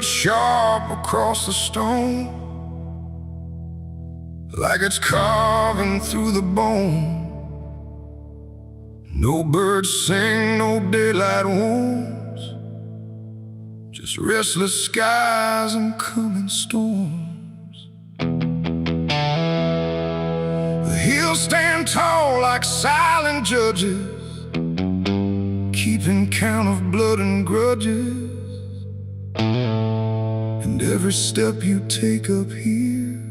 cut sharp across the stone, like it's carving through the bone. No birds sing, no daylight wounds, just restless skies and coming storms. The hills stand tall like silent judges, keeping count of blood and grudges. And every step you take up here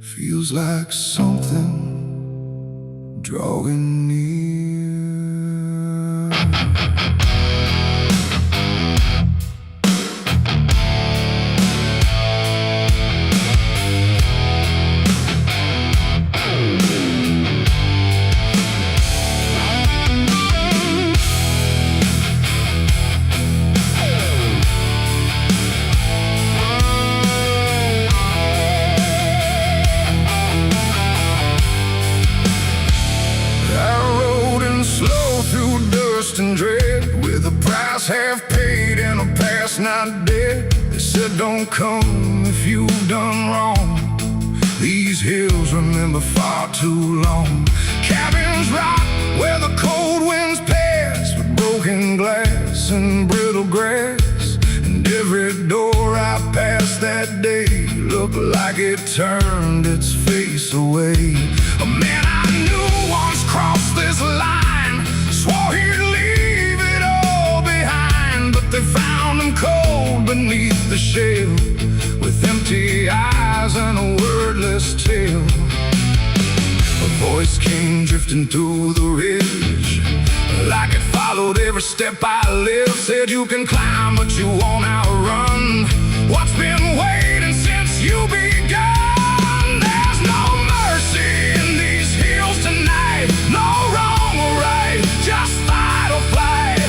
feels like something drawing near. And dread, with a price half paid and a past not dead. They said don't come if you've done wrong. These hills remember far too long. Cabins rock where the cold winds pass, with broken glass and brittle grass. And every door I passed that day looked like it turned its face away. A man I knew once crossed this line, swore he'd leave it all behind, but they found him cold beneath the shell, with empty eyes and a wordless tale. A voice came drifting through the ridge, like it followed every step I lived. Said you can climb, but you won't outrun what's been waiting since you begun. There's no mercy in these hills tonight, no wrong or right, just fight or flight.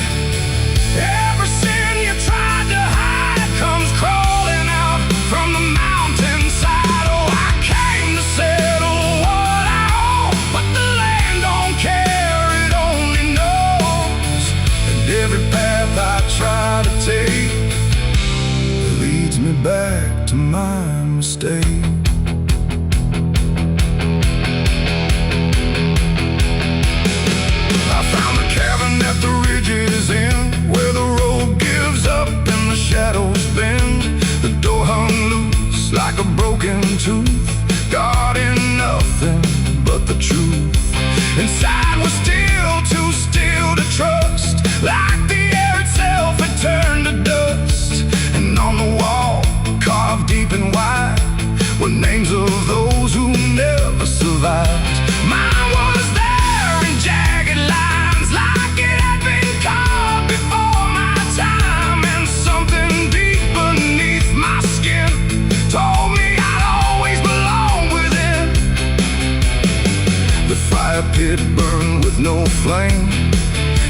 Every sin you tried to hide comes crawling out from the mountainside. Oh, I came to settle what I owe, but the land don't care, it only knows. And every path I try to take leads me back to my mistake. At the ridge's end, where the road gives up and the shadows bend, the door hung loose like a broken tooth, guarding nothing but the truth. Inside was still too still to trust, like the air itself had turned to dust. And on the wall, carved deep and wide, were names of those who never survived. Mine was there in jagged lines, like it had been carved before my time. And something deep beneath my skin told me I'd always belong within. The fire pit burned with no flame,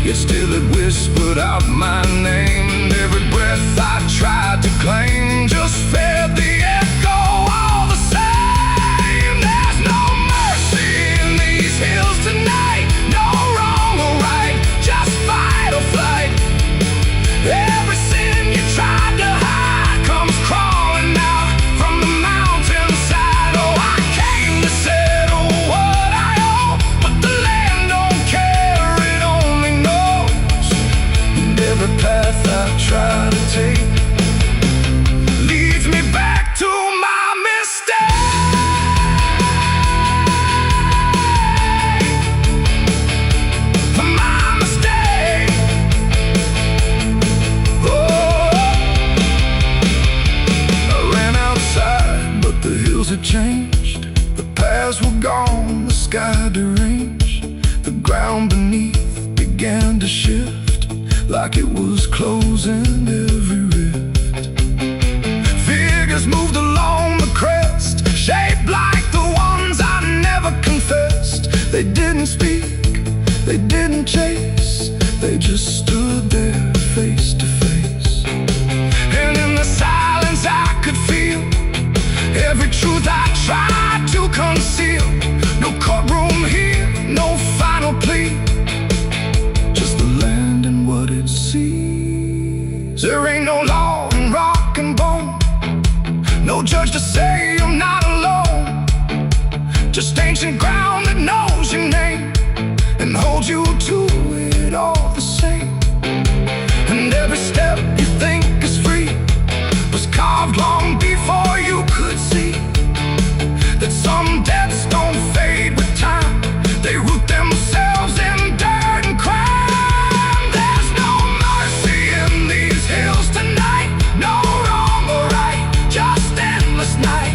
yet still it whispered out my name. And every breath I tried to claim just fed the echo all the same. There's no mercy in these hills tonight, no wrong or right, just fight or flight. Every sin you tried to hide comes crawling out from the mountainside. Oh, I came to settle what I owe, but the land don't care, it only knows. And every path I try to take leads me back to my mistake. My mistake. Oh, I ran outside, but the hills had changed. The paths were gone, the sky deranged. The ground beneath began to shift, like it was closing every rift. Figures moved along the crest, shaped like the ones I never confessed. They didn't speak, they didn't chase, they just stood there face to face. And in the silence I could feel every truth I tried to conceal. No courtroom here, no final plea, just the land and what it sees. There ain't no No judge to say I'm not alone, just ancient ground that knows your name and holds you to it all the same. And every step you think is free was carved long before you could see that some debts don't fade with time, they root themselves in dirt and crime. There's no mercy in these hills tonight, no wrong or right, just endless night.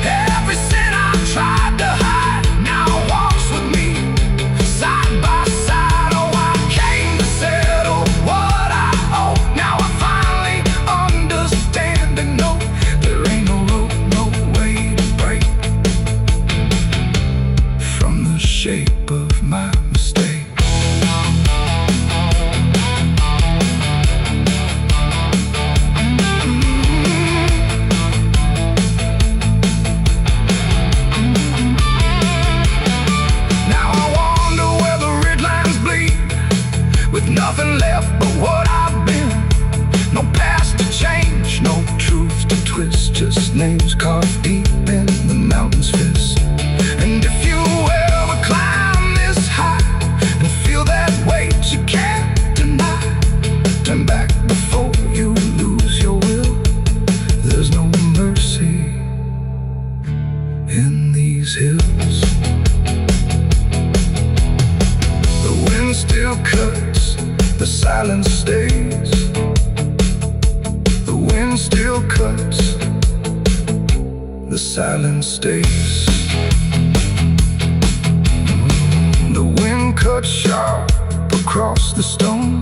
Every sin I've tried to hide now walks with me, side by side. Oh, I came to settle what I owe. Now I finally understand and know there ain't no road, no way to break from the shape of my mistake. Now I wonder where the red lines bleed, with nothing left but what I've been. No past to change, no truth to twist, just names carved deep in the mountain's fist. And if you ever climb this high and feel that weight you can't deny, turn back before you lose your will. There's no mercy in these hills. The wind still cuts, the silence stays. The wind still cuts, the silence stays. The wind cuts sharp across the stone,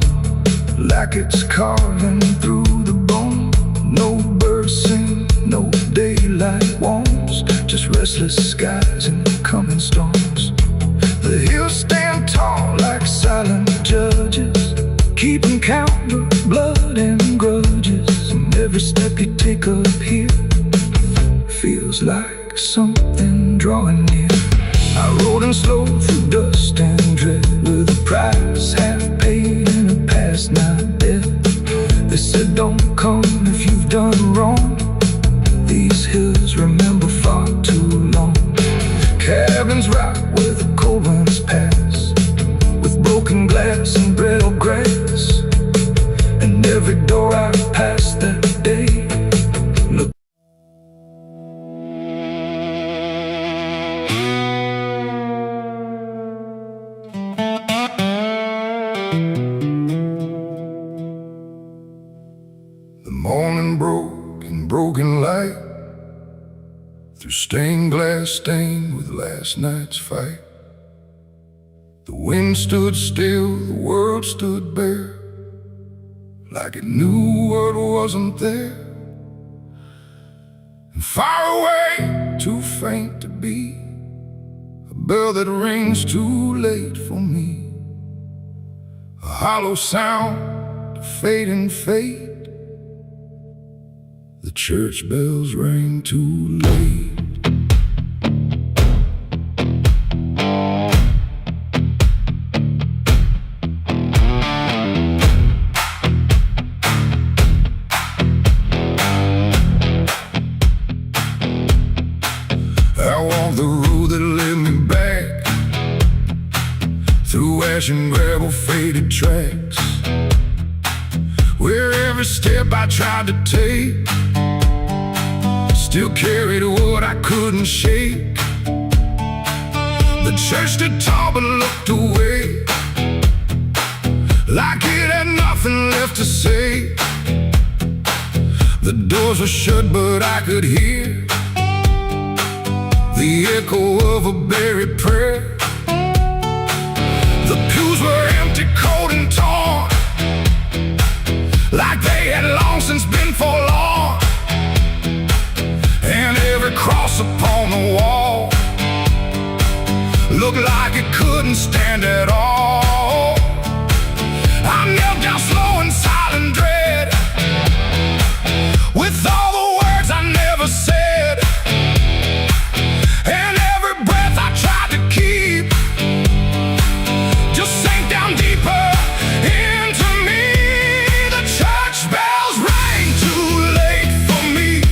like it's carving through the bone. No birds sing, no daylight warms, just restless skies and coming storms. The hills stand tall like silent judges, keeping count of blood and grudges. And every step you take up here feels like something drawing near. I rode in slow through dust and dread, with a price half paid and a past not dead. They said don't come if you've done wrong, these hills remember far too long. Cabins rock where the cold winds pass, with broken glass and brittle grass. And every door I passed that day looked. The morning broke in broken light, through stained glass stained with last night's fight. The wind stood still, the world stood bare, like it knew what wasn't there. And far away, too faint to be, a bell that rings too late for me. A hollow sound, a fading fate, the church bells rang too late. I walked the road that led me back, through ash and gravel faded tracks, where every step I tried to take still carried what I couldn't shake. The church stood tall but looked away, like it had nothing left to say. The doors were shut but I could hear the echo of a buried prayer. The pews were empty, cold and torn, like they had long since been forlorn. And every cross upon the wall looked like it couldn't stand at all. I knelt down slow in silent dread, with all the words I never said. And every breath I tried to keep just sank down deeper into me. The church bells rang too late for me.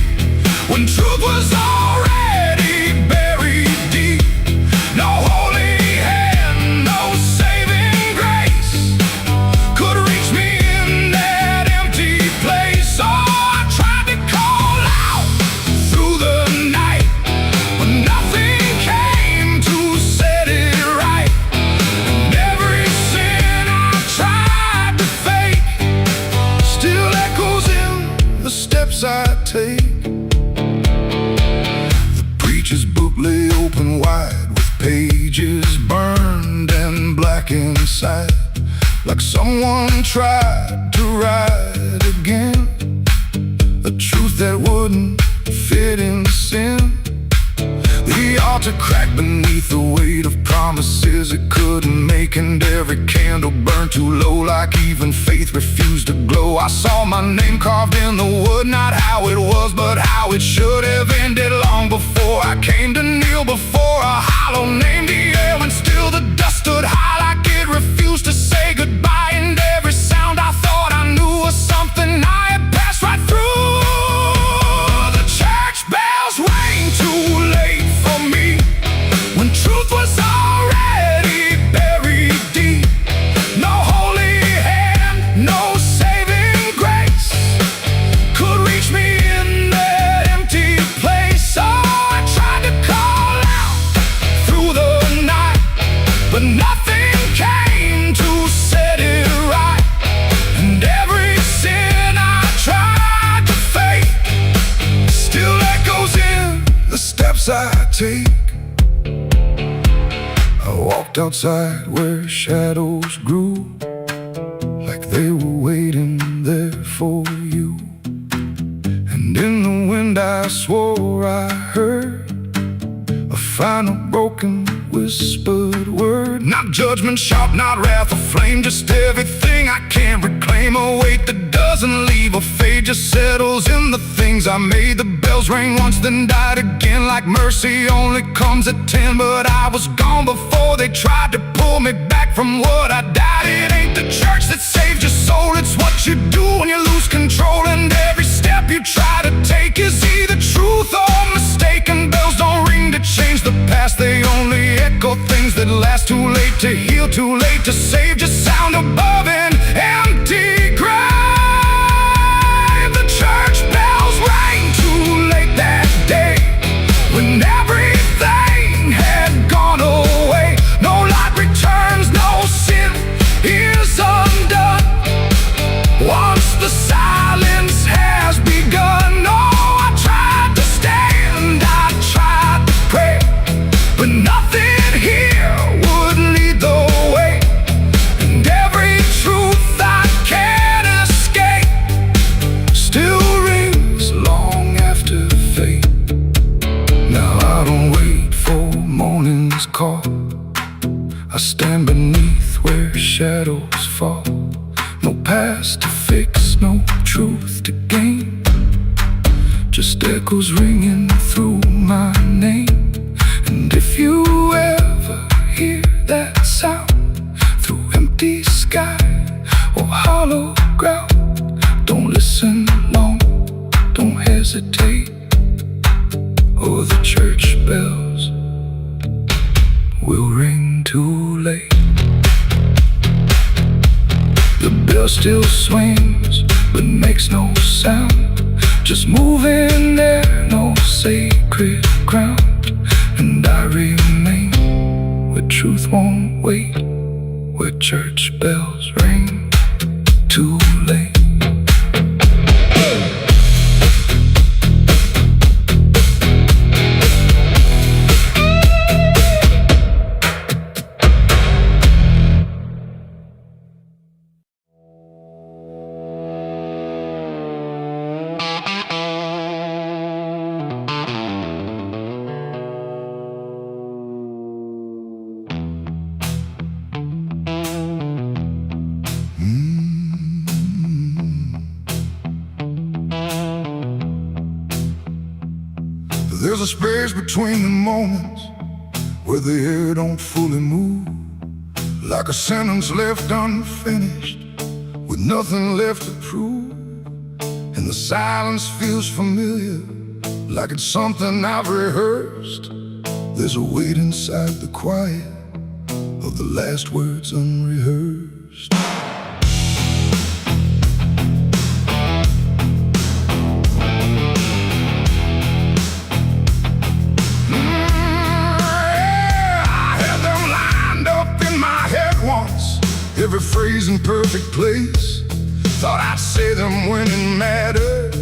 church's book lay open wide, with pages burned and black inside, like someone tried to write again a truth that wouldn't fit in sin. The altar cracked beneath the weight of promises it couldn't make, and every candle burned too low, like even faith refused to glow. I saw my name carved in the wood, not how it was, but how it should have ended long before I came to kneel before a hollow named the air, when still the dust stood high like it refused to say goodbye. And every sound I thought I knew was something I had passed right through. The church bells rang too late for me, when truth was already buried deep. No holy hand, no saving grace could reach me in that empty place. So I tried to call out through the night, but nothing came to set it right. And every sin I tried to fake still echoes in the steps I take. I walked outside where shadows grew, like they were waiting there for you. And in the wind I swore I heard a final broken whispered word. Not judgment sharp, not wrath or flame, just everything I can't reclaim. A weight that doesn't leave or fade, just settles in the things I made. The bells rang once, then died again, like mercy only comes at 10. But I was gone before they tried to pull me back from what I died. It ain't the church that saves your soul, it's what you do when you lose control. And every step you try to take is either truth or mistake. And bells don't ring to change the past, they only echo things that last. Too late to heal, too late to save, just sound above an empty grave. The church bells rang too late that day, when everything had gone away. No light returns, no sin is undone once the silence has begun. Oh, I tried to stand, I tried to pray, but nothing here would lead the way. And every truth I can't escape still rings long after fate. Now I don't wait for morning's call, I stand beneath where shadows fall. No past to fix, no truth to gain, just echoes ringing through my name. And if you ever hear that sound through empty sky or hollow ground, don't listen long, don't hesitate, or the church bells will ring too late. The bell still swings, but makes no sound, just moving there, no sacred ground. And I remain where truth won't wait, where church bells ring too late. There's a space between the moments where the air don't fully move, like a sentence left unfinished with nothing left to prove. And the silence feels familiar, like it's something I've rehearsed. There's a weight inside the quiet of the last words unrehearsed. Every phrase in perfect place, thought I'd say them when it mattered.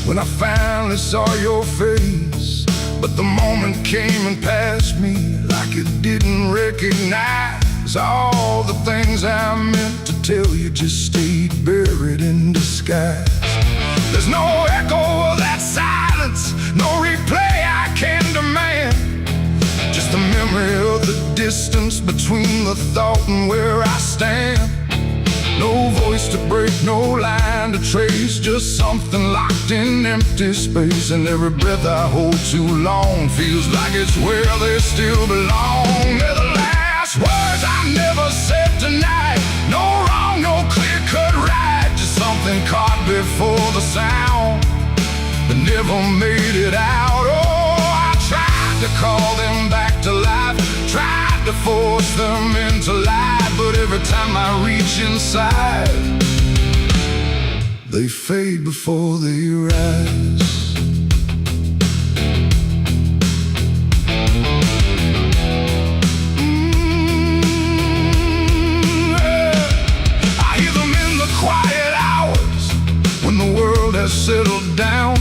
When I finally saw your face, But the moment came and passed me like it didn't recognize all the things I meant to tell you just stayed buried in disguise. There's no echo of that silence, no replay I can demand, just a memory of the distance between the thought and where I stand. No voice to break, no line to trace, just something locked in empty space. And every breath I hold too long feels like it's where they still belong. They're the last words I never said tonight. No wrong, no clear-cut right, just something caught before the sound that never made it out. Oh, I tried to call them back to life, tried to force them into life, but every time I reach inside, they fade before they rise. I hear them in the quiet hours when the world has settled down.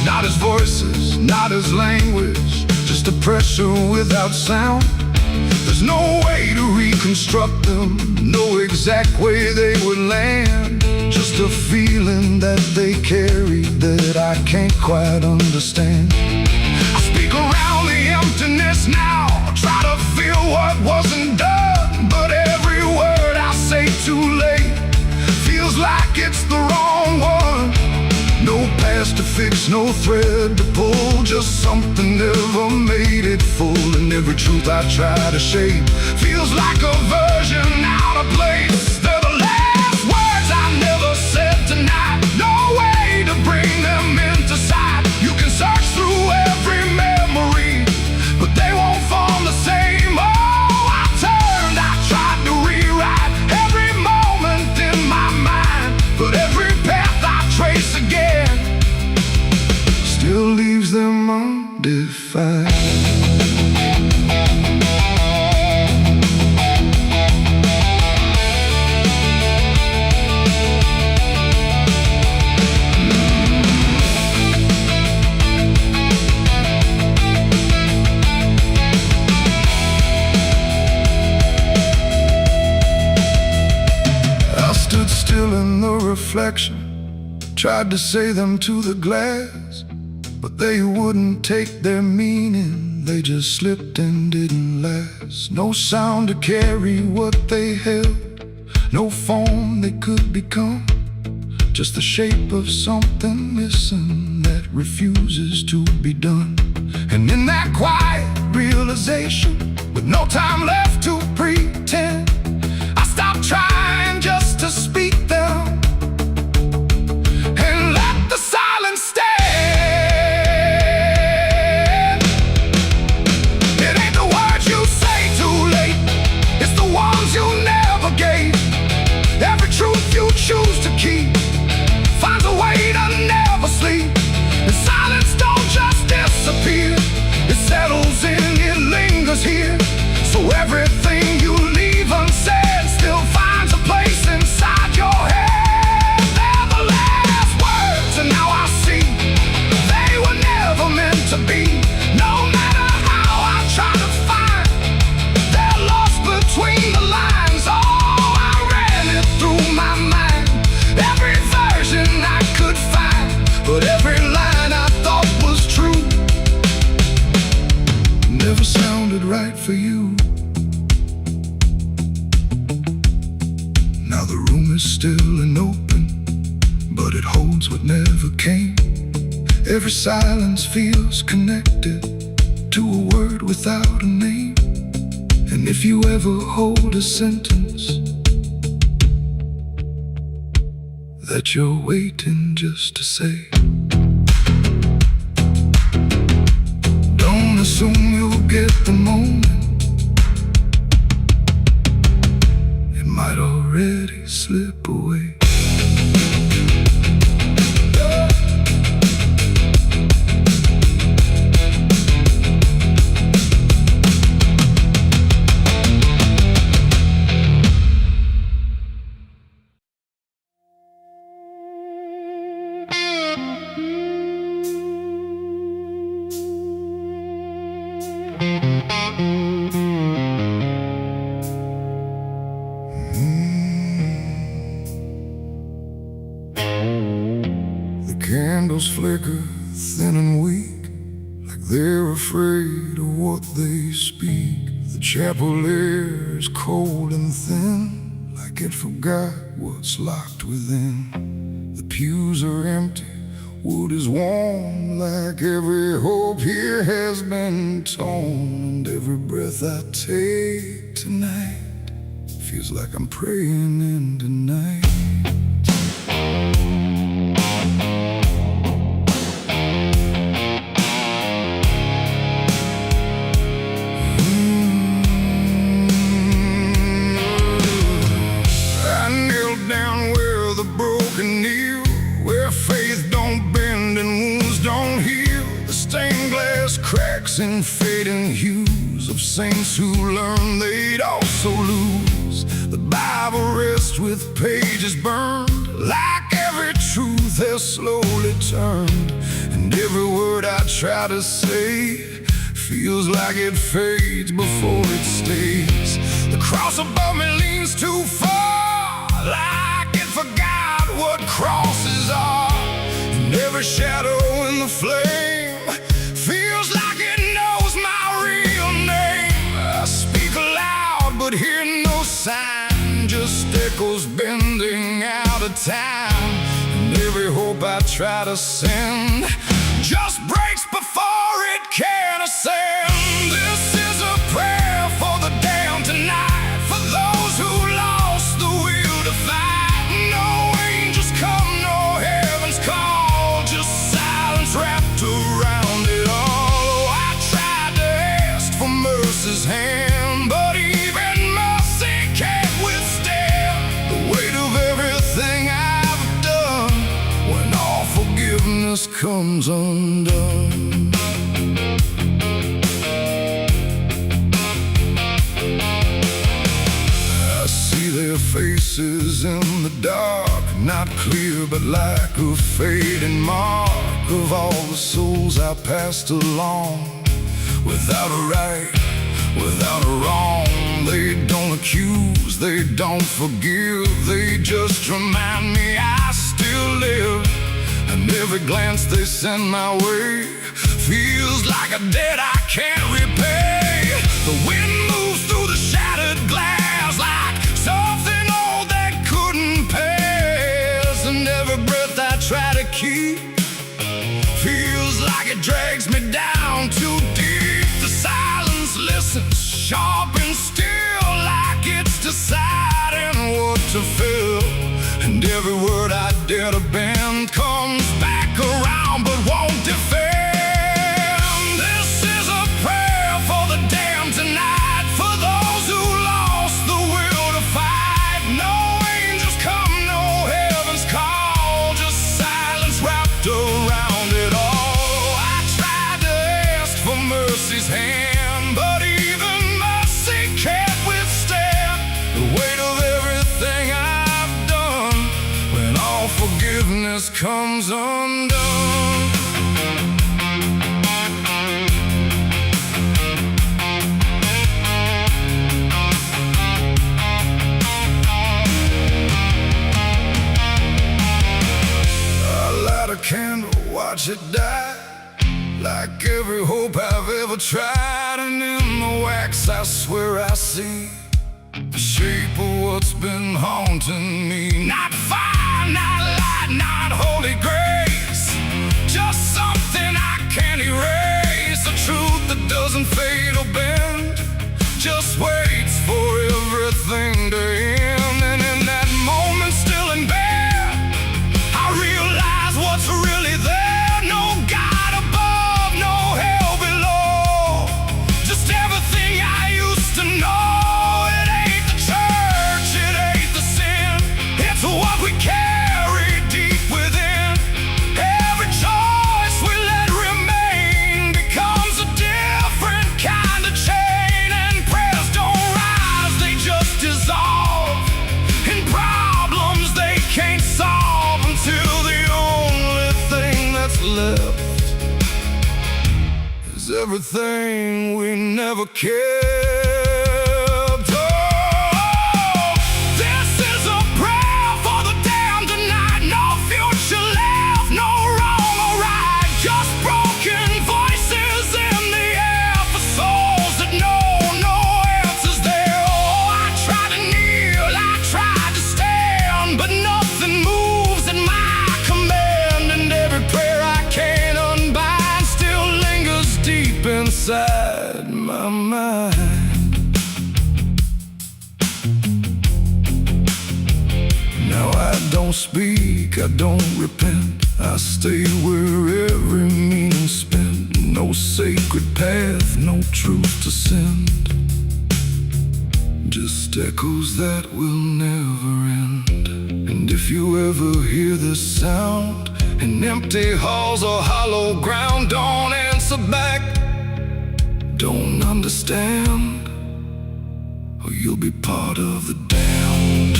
Not as voices, not as language, just a pressure without sound. There's no way to reconstruct them, no exact way they would land, just a feeling that they carry that I can't quite understand. I speak around the emptiness now, try to feel what wasn't done, but every word I say too late feels like it's the wrong one. No past to fix, no thread to pull, just something never made it full. And every truth I try to shape feels like a version out of place. They're the last words I never said tonight, no way to bring them into sight. You can search through every memory, but they won't form the same. Oh, I turned, I tried to rewrite every moment in my mind, but every path I trace again still leaves them undefined. I stood still in the reflection, tried to say them to the glass, but they wouldn't take their meaning, they just slipped and didn't last. No sound to carry what they held, no form they could become, just the shape of something missing that refuses to be done. And in that quiet realization, with no time left to pretend, I stopped trying just to speak them and let the silence stand. It ain't the words you say too late, it's the ones you never gave. Every truth you choose to keep finds a way to never sleep. And silence don't just disappear, it settles in, it lingers here. So everything you leave unsaid still finds a place inside your head. They're the last words, and now I see they were never meant to be. No matter how I try to find, they're lost between the lines. Oh, I ran it through my mind, every version I could find, but every line I thought was true never sounded right for you. Now the room is still and open, but it holds what never came. Every silence feels connected to a word without a name. And if you ever hold a sentence that you're waiting just to say, don't assume you'll get the moment, it might already slip away. The candles flicker thin and weak, like they're afraid of what they speak. The chapel air is cold and thin, like it forgot what's locked within. The pews are empty, wood is warm, like every hope here has been torn. And every breath I take tonight feels like I'm praying into night. Cracks and fading hues of saints who learned they'd also lose. The Bible rests with pages burned, like every truth has slowly turned. And every word I try to say feels like it fades before it stays. The cross above me leans too far, like it forgot what crosses are. And every shadow in the flame feels like it knows my real name. I speak aloud but hear no sign, just echoes bending out of time. And every hope I try to send just breaks before it can ascend. This is a prayer for the damned tonight, for those who lost the will to fight. No angels come, no heaven's call, just silence wrapped around it all. His hand, but even mercy can't withstand the weight of everything I've done when all forgiveness comes undone. I see their faces in the dark, not clear but like a fading mark of all the souls I passed along without a right, without a wrong. They don't accuse, they don't forgive, they just remind me I still live. And every glance they send my way feels like a debt I can't repay. The wind moves through the shattered glass like something old that couldn't pass. And every breath I try to keep feels like it drags me down too deep. The silence listens, sharp and still, like it's deciding what to feel. And every word I dare to bend comes back around but won't defend. This is a prayer for the damned tonight, for those who lost the will to fight. No angels come, no heaven's call, just silence wrapped around it all. I tried to ask for mercy's hand, but even mercy can't withstand the weight of everything I've done when all forgiveness comes undone. I light a candle, watch it die, like every hope I've ever tried. And in the wax I swear I see the shape of what's been haunting me. Not fire, not light, not holy grace, just something I can't erase. A truth that doesn't fade or bend, just waits for everything to end. And in that moment, still in bed, I realize what's really there. No God above, no hell below, just everything I used to know. It ain't the church, it ain't the sin, it's what we carry deep within. Every choice we let remain becomes a different kind of chain. And prayers don't is everything we never kept. Oh, this is a prayer for the damned tonight. No future left, no wrong or right, just broken voices in the air for souls that know no answers there. Oh, I tried to kneel, I tried to stand, but nothing moves at my command. And every prayer I can't unbind still lingers deep inside my mind. Now I don't speak, I don't repent, I stay where every meaning's spent. No sacred path, no truth to send, just echoes that will never end. And if you ever hear this sound in empty halls or hollow ground, don't answer back, don't understand, or you'll be part of the damned.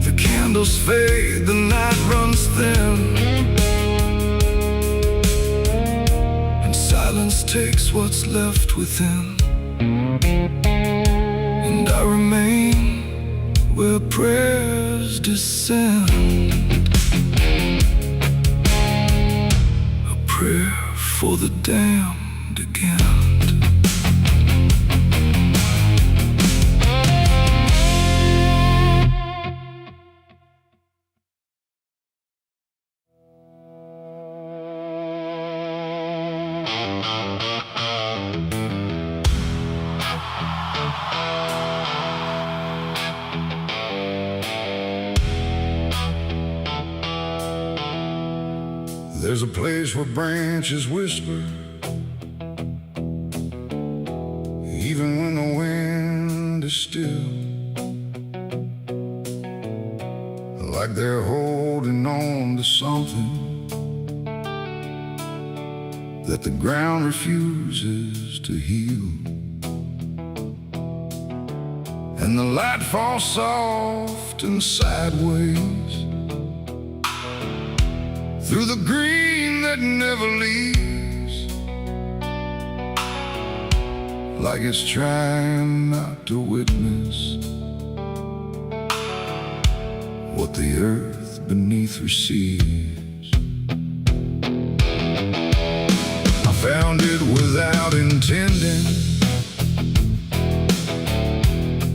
The candles fade, the night runs thin, and silence takes what's left within. And I remain where prayers descend, a prayer for the damned again. There's a place where branches whisper, even when the wind is still, like they're holding on to something that the ground refuses to heal. And the light falls soft and sideways through the green that never leaves, like it's trying not to witness what the earth beneath receives. I found it without intending,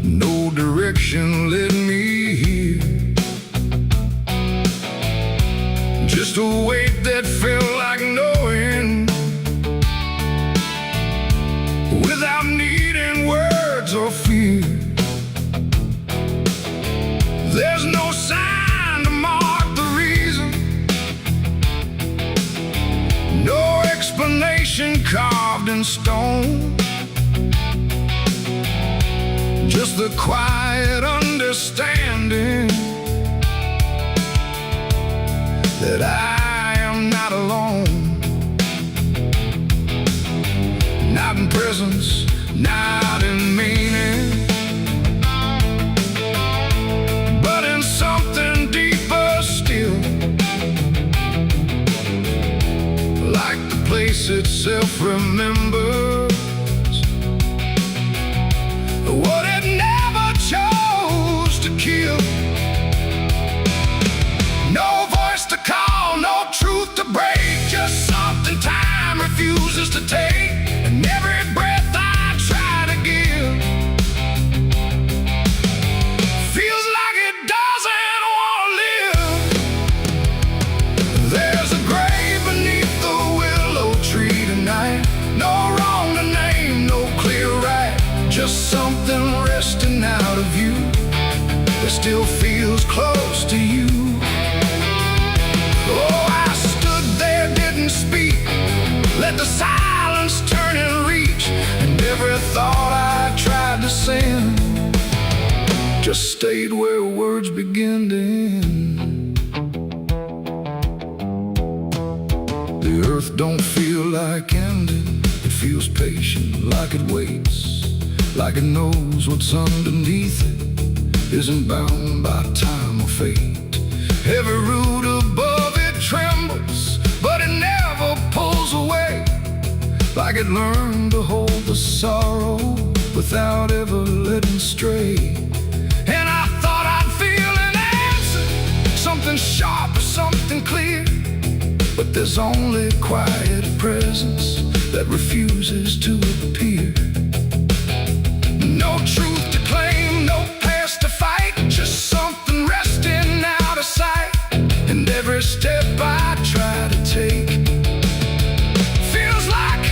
no direction led me here, just a weight that felt like knowing, without needing words or fear. There's no sign to mark the reason, no explanation carved in stone, just the quiet understanding that I am not alone, not in presence, not in meaning, but in something deeper still, like the place itself remembers what it never chose to kill. No voice to call, no truth to break, just something time refuses to take. And every breath I try to give feels like it doesn't want to live. There's a grave beneath the willow tree tonight, no wrong to name, no clear right, just something resting out of you that still feels close to you. Oh, I stood there, didn't speak, let the silence turn and reach, and every thought I tried to send just stayed where words begin to end. The earth don't feel like ending, it feels patient, like it waits, like it knows what's underneath it isn't bound by time or fate. Every root above it trembles, but it never pulls like it learned to hold the sorrow without ever letting stray. And I thought I'd feel an answer, something sharp or something clear, but there's only quiet presence that refuses to appear. No truth to claim, no past to fight, just something resting out of sight. And every step I try to take feels like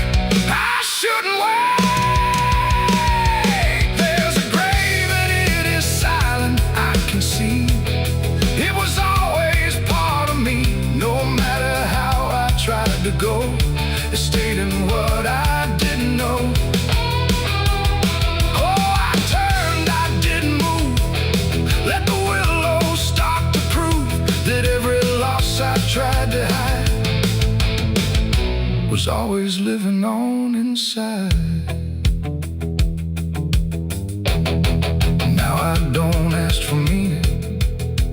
I shouldn't wait. There's a grave and it is silent, I can see. It was always part of me, no matter how I tried to go. It stayed in what I didn't know. Oh, I turned, I didn't move. Let the willows start to prove that every loss I tried to hide was always living on inside. Now I don't ask for meaning,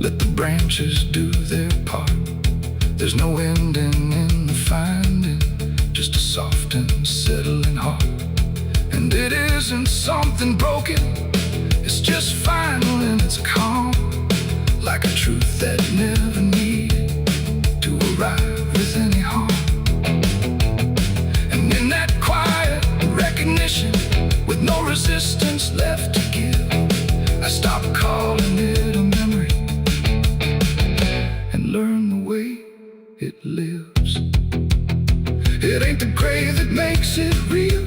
let the branches do their part. There's no ending in the finding, just a soft and settling heart. And it isn't something broken, it's just final and it's calm, like a truth that never needed to arrive with any harm. And in that quiet recognition, with no resistance left to give, I stopped calling it a memory and learned the way it lives. It ain't the grave that makes it real,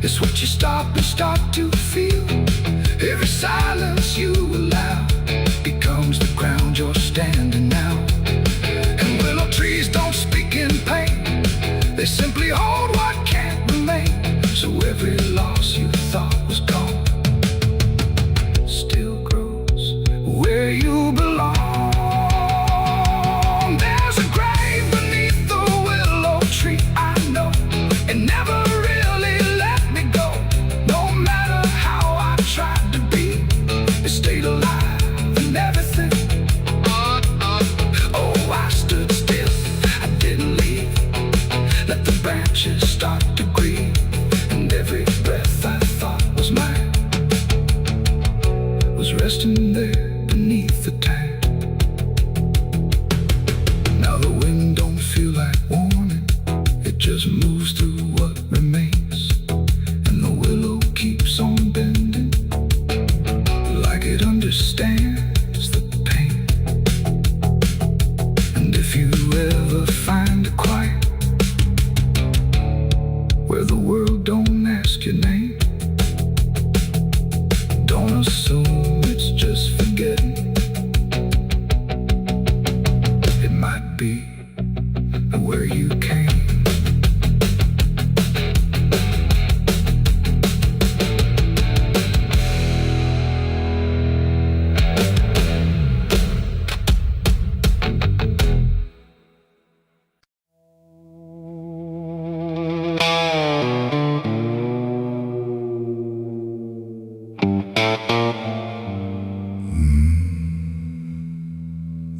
it's what you stop and start to feel. Every silence you allow becomes the ground you're standing now. And willow trees don't speak in pain, they simply hold what can't remain. So every loss you thought was gone still grows where you belong. There's a grave beneath the willow tree, I know. It never really let me go. No matter how I tried to be, it stayed alive and everything. Oh, I stood still, I didn't leave. Let the branches start to grieve. And every breath I thought was mine was resting there beneath the tank. Now the wind don't feel like warning, it just moves through what remains. And the willow keeps on bending, like it understands the pain. And if you ever find a quiet where the world don't ask your name, don't assume it's just forgetting. It might be where you came.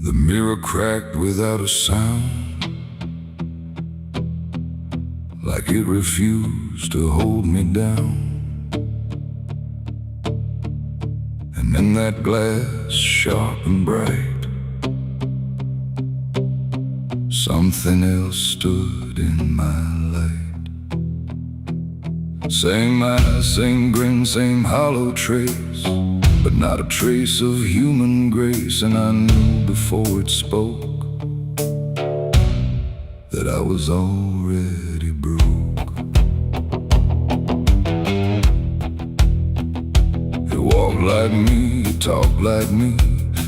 The mirror cracked without a sound, like it refused to hold me down. And in that glass, sharp and bright, something else stood in my light. Same eyes, same grin, same hollow trace, but not a trace of human grace. And I knew before it spoke that I was already broke. It walked like me, it talked like me,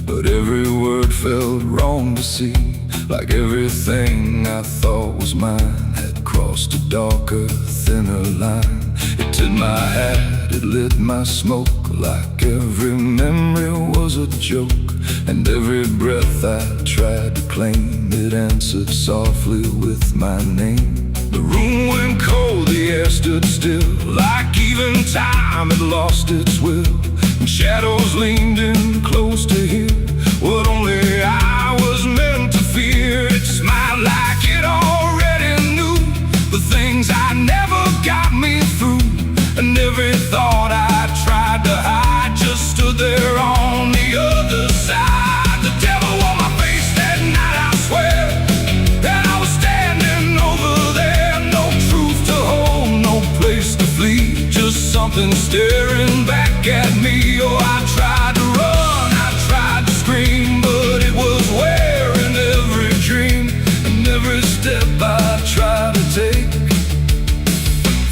but every word felt wrong to see. Like everything I thought was mine had crossed a darker, thinner line. It took my hat, it lit my smoke, like every memory was a joke. And every breath I tried to claim, it answered softly with my name. The room went cold, the air stood still, like even time had lost its will. And shadows leaned in close to hear what only I was meant to fear. It smiled like it already knew the things I never every thought I tried to hide just stood there on the other side. The devil on my face that night, I swear, and I was standing over there. No truth to hold, no place to flee, just something staring back at me. Oh, I tried to run, I tried to scream, but it was wearing every dream, and every step I try to take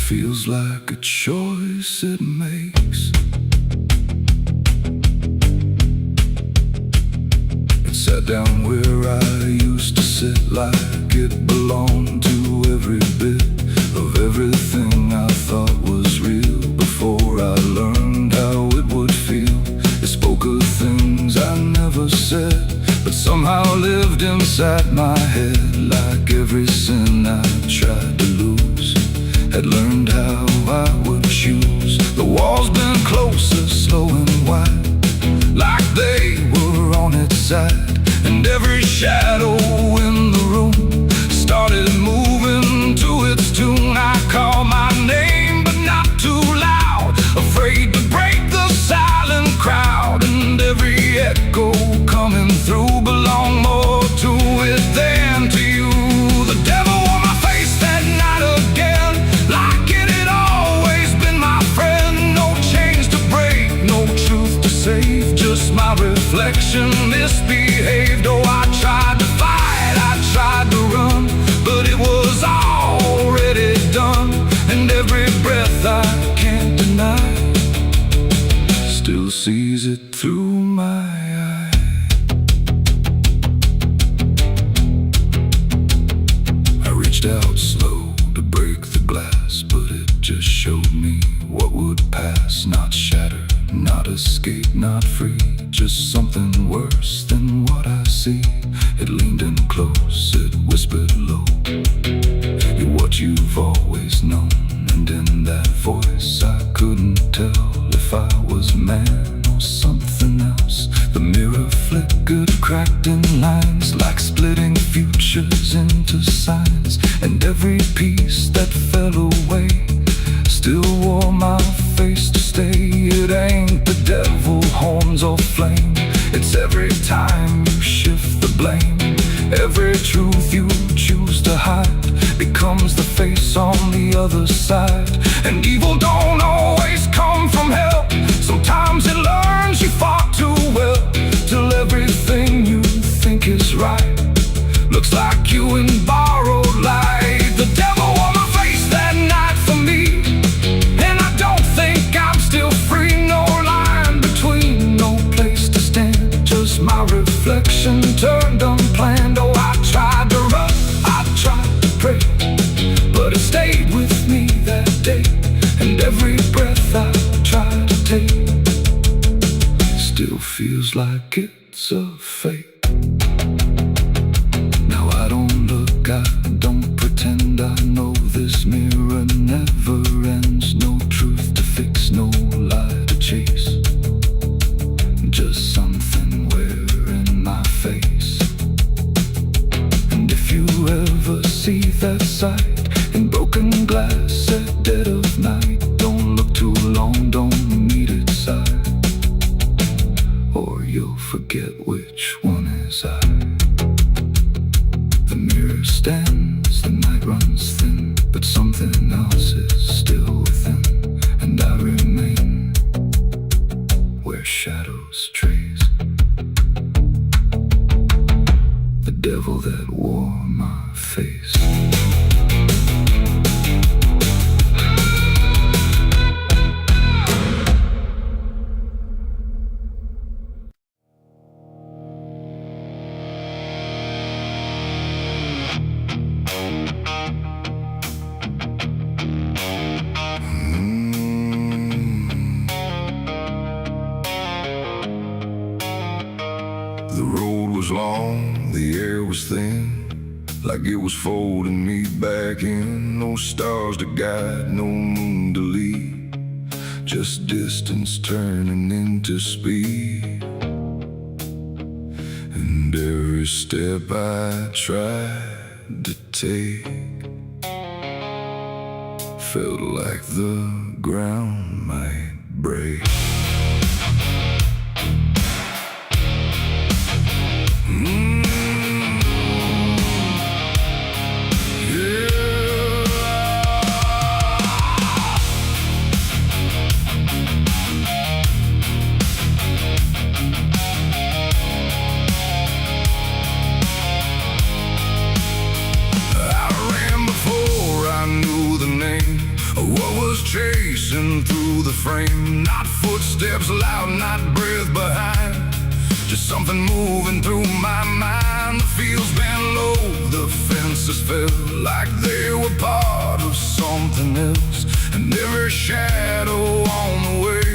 feels like a choice it makes. It sat down where I used to sit, like it belonged to every bit of everything I thought was real. Before I learned how it would feel, it spoke of things I never said, but somehow lived inside my head. Like every sin I tried to lose, had learned how I would choose. The walls been closer, slow and wide, like they were on its side. And every shadow in the room started moving to its tune. I called my name, but not too loud, afraid to break the silent crowd. And every echo coming through belonged more to it than to you. The devil on my face that night again, like it had always been my friend. No chains to break, no truth to save, just my reflection misbehaved. Oh, I tried to fight, I tried to run, but it was already done. And every breath I can't deny still sees it through my eye. I reached out slow to break the glass, but it just showed me what would pass. Not shatter, not escape, not free, just something worse than what I see. It leaned in close, it whispered low, you're what you've always known. And in that voice I couldn't tell if I was man or something else. The mirror flickered, cracked in lines, like splitting futures into signs. And every piece that fell away still wore my face to stay. It ain't the devil, horns or flame, it's every time you shift the blame. Every truth you choose to hide becomes the face on the other side. And evil don't always come from hell, sometimes it learns you fought too well, till everything you think is right looks like you in borrowed light. The devil on my face that night for me, and I don't think I'm still free. No line between, no place to stand, just my reflection turned unplanned. Oh, I tried to run, I tried to pray, but it stayed with me that day. And every breath I try to take still feels like it's a fake. Now I don't look, I don't pretend, I know this mirror never ends. No truth to fix, no lie to chase, just something wearing my face. And if you ever see that sight in broken glass at dead of night, don't look too long, don't meet its side, or you'll forget which one is I. The mirror stands, the night runs thin, but something else is still within. And I remain where shadows trace, the devil that wore my face. The road was long, the air was thin, like it was folding me back in. No stars to guide, no moon to lead, just distance turning into speed. And every step I tried to take felt like the ground might break. Chasing through the frame, not footsteps loud, not breath behind, just something moving through my mind. The fields bent low, the fences felt like they were part of something else, and every shadow on the way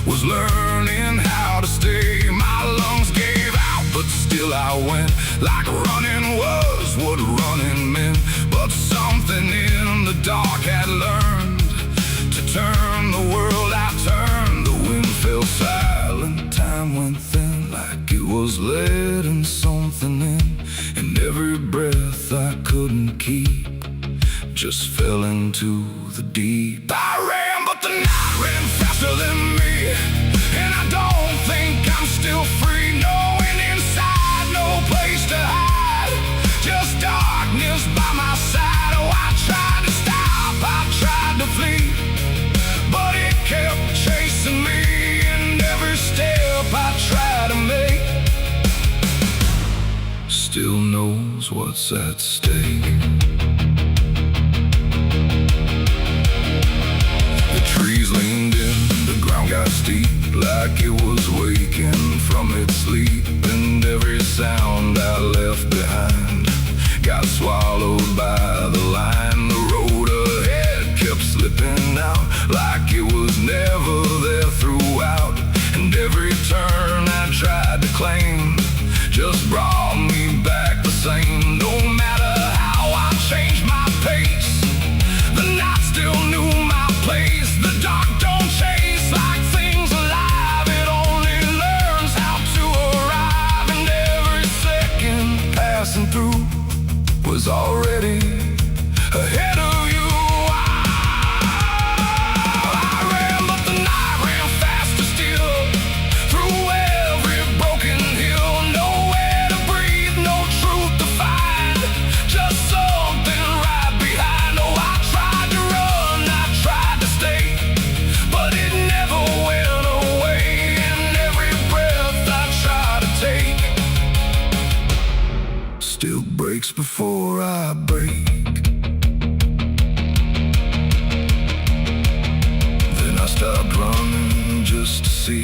was learning how to stay. My lungs gave out, but still I went, like running was what running meant. But something in the dark had learned to turn the world. I turned, the wind fell silent, time went thin, like it was letting something in, and every breath I couldn't keep just fell into the deep. I ran, but the night ran faster than me, and I don't think I'm still free, knowing inside no place to hide, just darkness by my side. Oh, I tried to stop, I tried to flee, but it kept chasing me, and every step I try to make still knows what's at stake. The trees leaned in, the ground got steep, like it was waking from its sleep, and every sound I left behind got swallowed by the line. The road ahead kept slipping out, like it was never there throughout, and every turn I tried to claim just brought me back the same. No matter how I changed my pace, the night still knew my place. The dark don't chase like things alive, it only learns how to arrive, and every second passing through was already ahead of you. Still breaks before I break. Then I stopped running just to see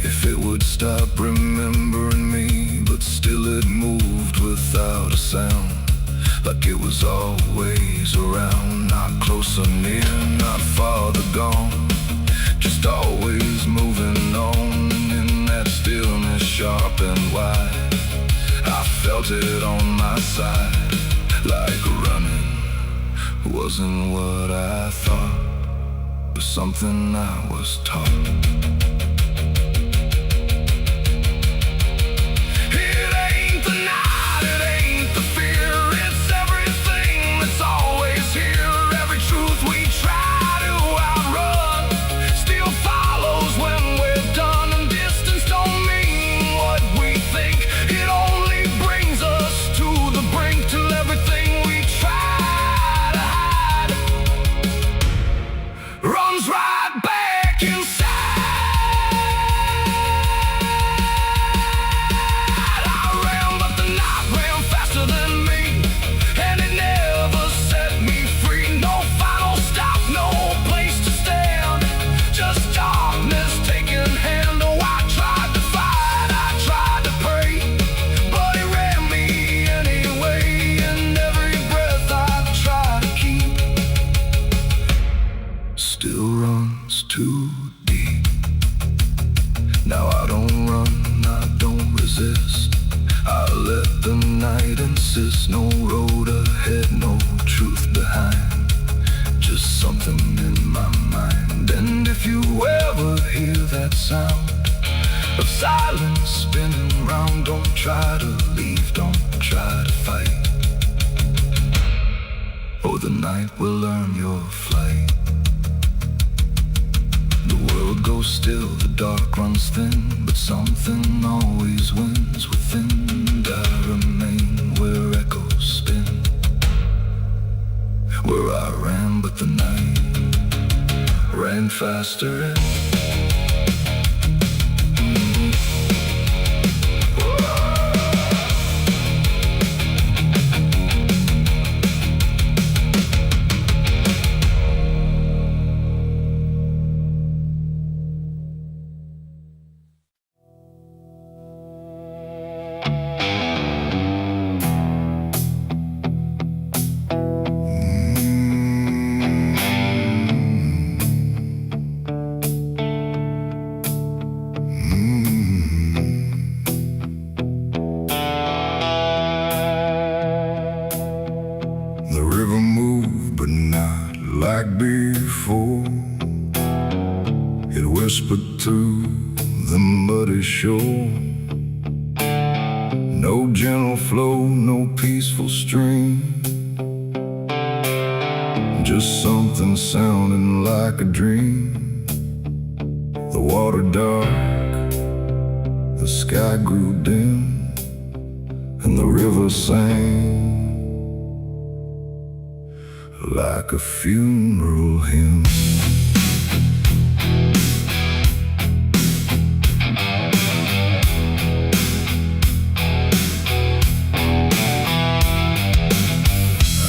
if it would stop remembering me, but still it moved without a sound, like it was always around, not close or near, not farther gone, just always moving on. In that stillness sharp and wide, I felt it on my side, like running wasn't what I thought, but something I was taught. It ain't the night, it ain't the fear, it's everything that's always here. Every truth we try to outrun still follows when we're done, and distance don't mean what we think. It only brings us to the brink, till everything we try to hide runs right back inside. I ran, but the night ran faster than me, and it never set me free. No final stop, no place to stand, just darkness taking hand. Oh, I tried to fight, I tried to pray, but it ran me anyway, and every breath I try to keep still runs too deep. Now I don't run, I don't resist, I let the night insist. No road ahead, no truth behind, just something in my mind. And if you ever hear that sound of silence spinning round, don't try to leave, don't try to fight. Oh, the night will learn your flight. The world goes still, the dark runs thin, but something always wins within. And I remain where echoes spin, where I ran, but the night ran faster. The river moved, but not like before. It whispered through the muddy shore. No gentle flow, no peaceful stream, just something sounding like a dream. The water dark, the sky grew dim, and the river sang like a funeral hymn.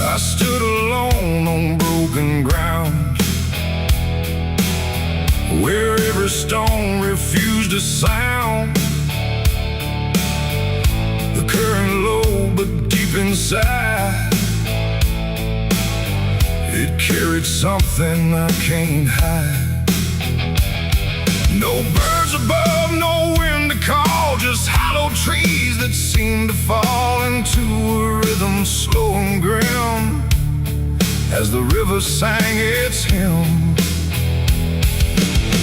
I stood alone on broken ground, where every stone refused a sound. The current low, but deep inside, it carried something I can't hide. No birds above, no wind to call, just hollow trees that seem to fall into a rhythm slow and grim as the river sang its hymn.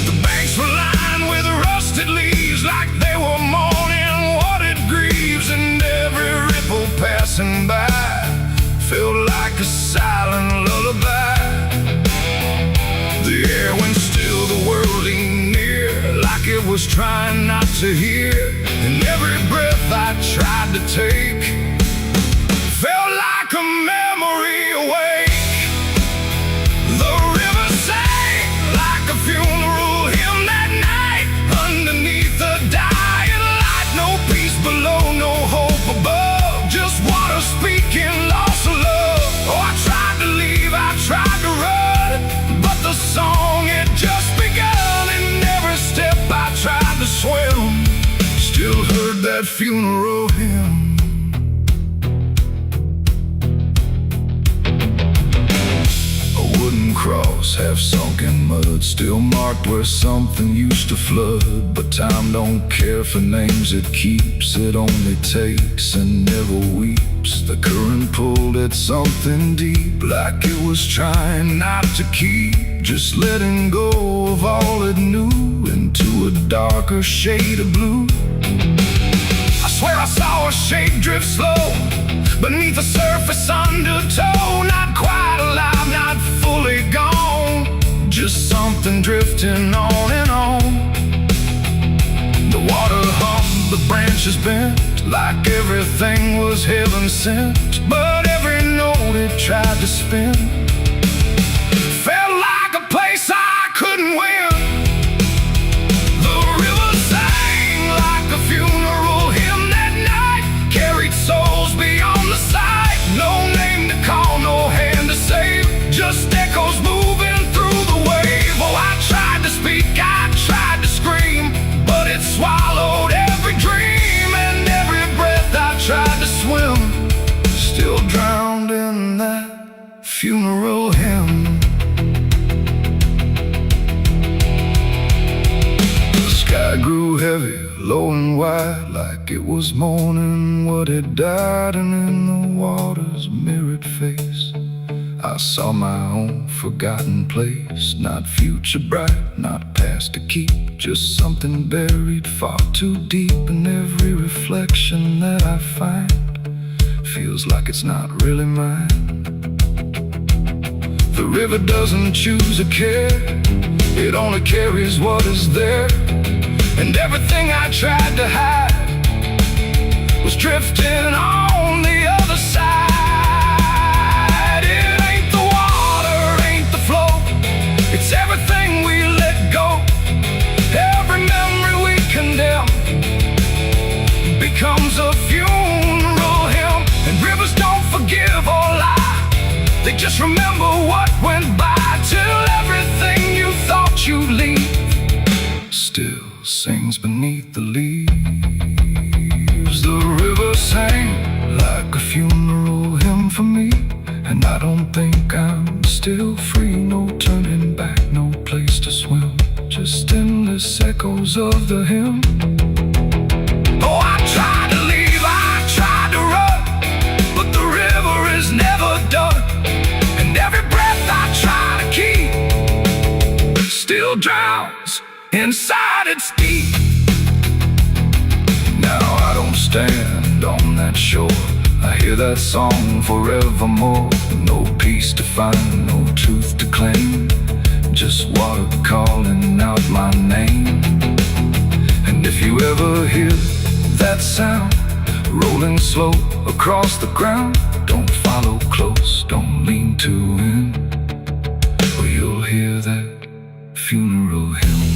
The banks were lined with rusted leaves, like they were mourning what it grieves, and every ripple passing by felt like a silent lullaby. The air went still, the world leaned near, like it was trying not to hear. And every breath I tried to take felt like a memory awake. The river sang like a funeral hymn that night, underneath the dying light. No peace below, no hope above, just water speaking loss of love. Oh, I tried to leave, I tried to run, but the song had just begun. And every step I tried to swim still heard that funeral hymn. A wooden cross, half sunk in mud, still marked where something used to flood. But time don't care for names it keeps, it only takes and never weeps. The current pulled at something deep, like it was trying not to keep, just letting go of all it knew into a darker shade of blue. I swear I saw a shape drift slow beneath the surface undertow, not quite alive, not fully gone, just something drifting on and on. The water hummed, the branches bent, like everything was heaven sent, but every note it tried to spin felt like a place I couldn't win. The river sang like a funeral hymn that night, carried souls beyond the sight. No name to call, no hand to save, just echoes moving through the wave. Oh, I tried to speak, I tried to scream, but it swallowed every dream. And every breath I tried to swim still drowned in that funeral hymn. The sky grew heavy, low and wide, like it was mourning what had died. And in the water's mirrored face I saw my own forgotten place, not future bright, not past to keep, just something buried far too deep. And every reflection that I find feels like it's not really mine. The river doesn't choose or care, it only carries what is there. And everything I tried to hide was drifting on the other side. It ain't the water, ain't the flow, it's everything we let go. Every memory we condemn becomes a funeral hymn. And rivers don't forgive or lie, they just remember what went by, till everything you thought you'd leave still sings beneath the leaves. The river sang like a funeral hymn for me, and I don't think I'm still free. No turning back, no place to swim, just endless echoes of the hymn. Oh, I tried to leave, I tried to run, but the river is never done. And every breath I try to keep still drowns inside its deep. Now I don't stand on that shore, I hear that song forevermore. No peace to find, no truth to claim, just water calling out my name. And if you ever hear that sound rolling slow across the ground, don't follow close, don't lean too in, or you'll hear that funeral hymn.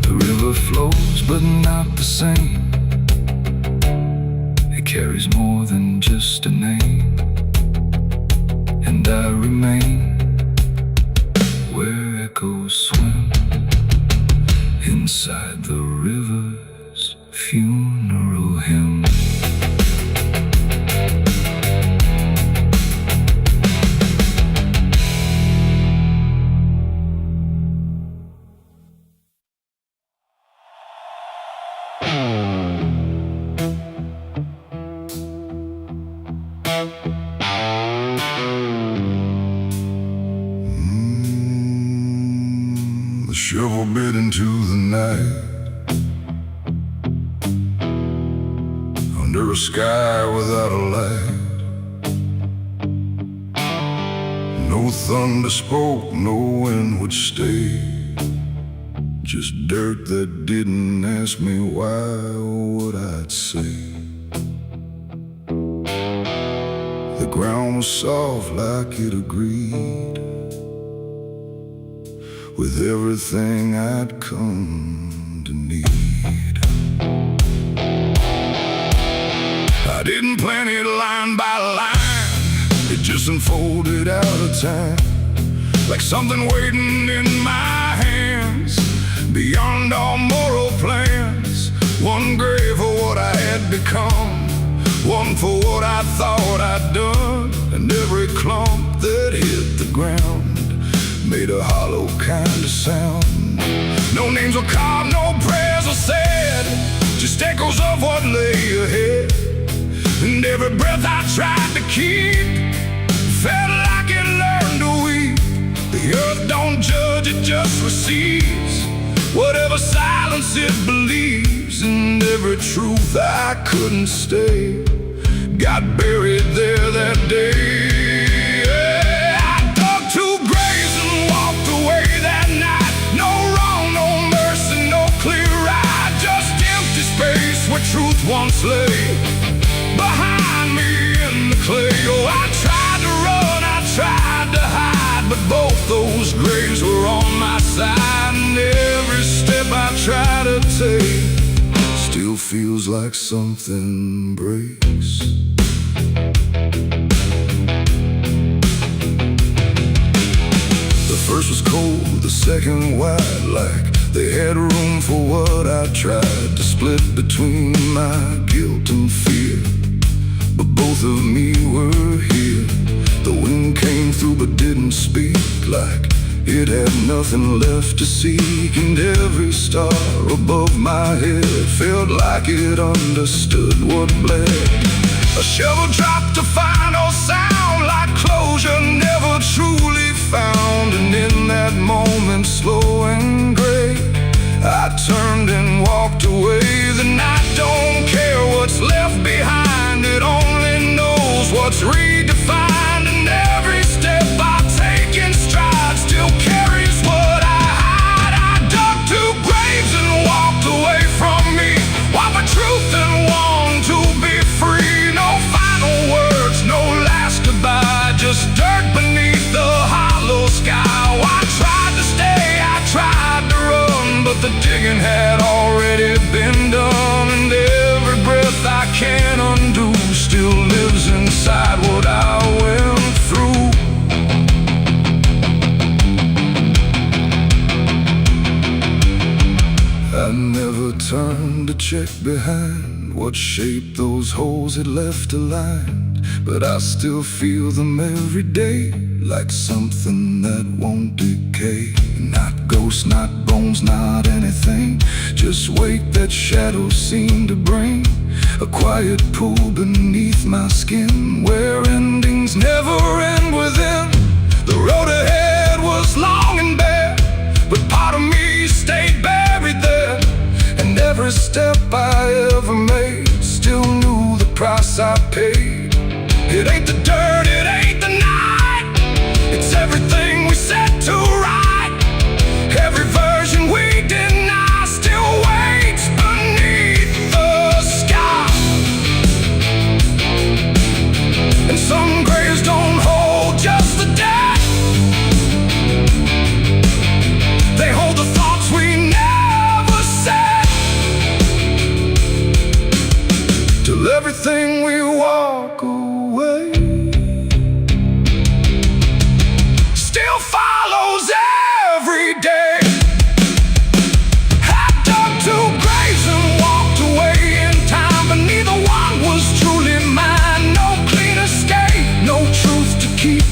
The river flows but not the same, it carries more than just a name. And I remain where echoes swim, inside the river's funeral hymn. The shovel bit into the night, under a sky without a light. No thunder spoke, no wind would stay, just dirt that didn't ask me why or what I'd say. The ground was soft like it agreed with everything I'd come to need. I didn't plan it line by line, it just unfolded out of time, like something waiting in my hands, beyond all moral plans. One grave for what I had become, one for what I thought I'd done. And every clump that hit the ground made a hollow kind of sound. No names were carved, no prayers were said, just echoes of what lay ahead. And every breath I tried to keep felt like it learned to weep. The earth don't judge, it just receives whatever silence it believes. And every truth I couldn't stay got buried there that day. Truth once lay behind me in the clay. Oh, I tried to run, I tried to hide, but both those graves were on my side. And every step I try to take still feels like something breaks. The first was cold, the second wide, like they had room for what I tried to split between my guilt and fear. But both of me were here. The wind came through but didn't speak, like it had nothing left to seek. And every star above my head felt like it understood what bled. A shovel dropped a final sound, like closure never truly found. And in that moment, slow and gray, I turned and walked away. The night don't care what's left behind, it only knows what's redefined. And every step I the digging had already been done, and every breath I can't undo still lives inside what I went through. I never turned to check behind what shape those holes had left aligned, but I still feel them every day, like something that won't decay. Not ghosts, not bones, not anything, just weight that shadows seem to bring. A quiet pool beneath my skin, where endings never end within. The road ahead was long and bare, but part of me stayed buried there. And every step I ever made still knew the price I paid. It ain't the dirt, it ain't the night, it's everything we set to right. Every version we deny still waits beneath the sky. And some graves don't hold just the dead, they hold the thoughts we never said. Till everything we walk away still follows every day. I dug two graves and walked away in time, but neither one was truly mine. No clean escape, no truth to keep,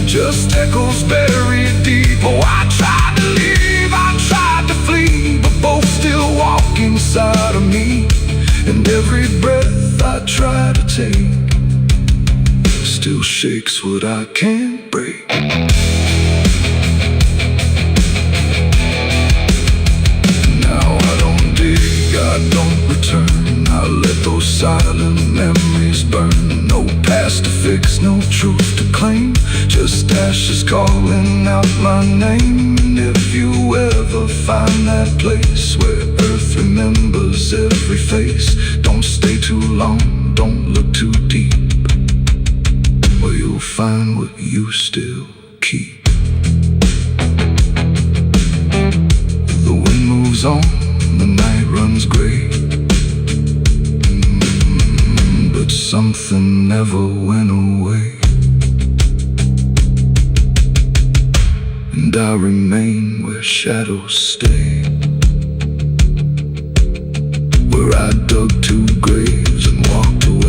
just echoes buried deep. Oh, I tried to leave, I tried to flee, but both still walk inside of me. And every breath I try to take still shakes what I can't break. Now I don't dig, I don't return, I let those silent memories burn. No past to fix, no truth to claim, just ashes calling out my name. And if you ever find that place where earth remembers every face, don't stay too long, don't look too deep, or you'll find what you still keep. The wind moves on, the night runs gray, but something never went away. And I remain where shadows stay, where I dug two graves and walked away.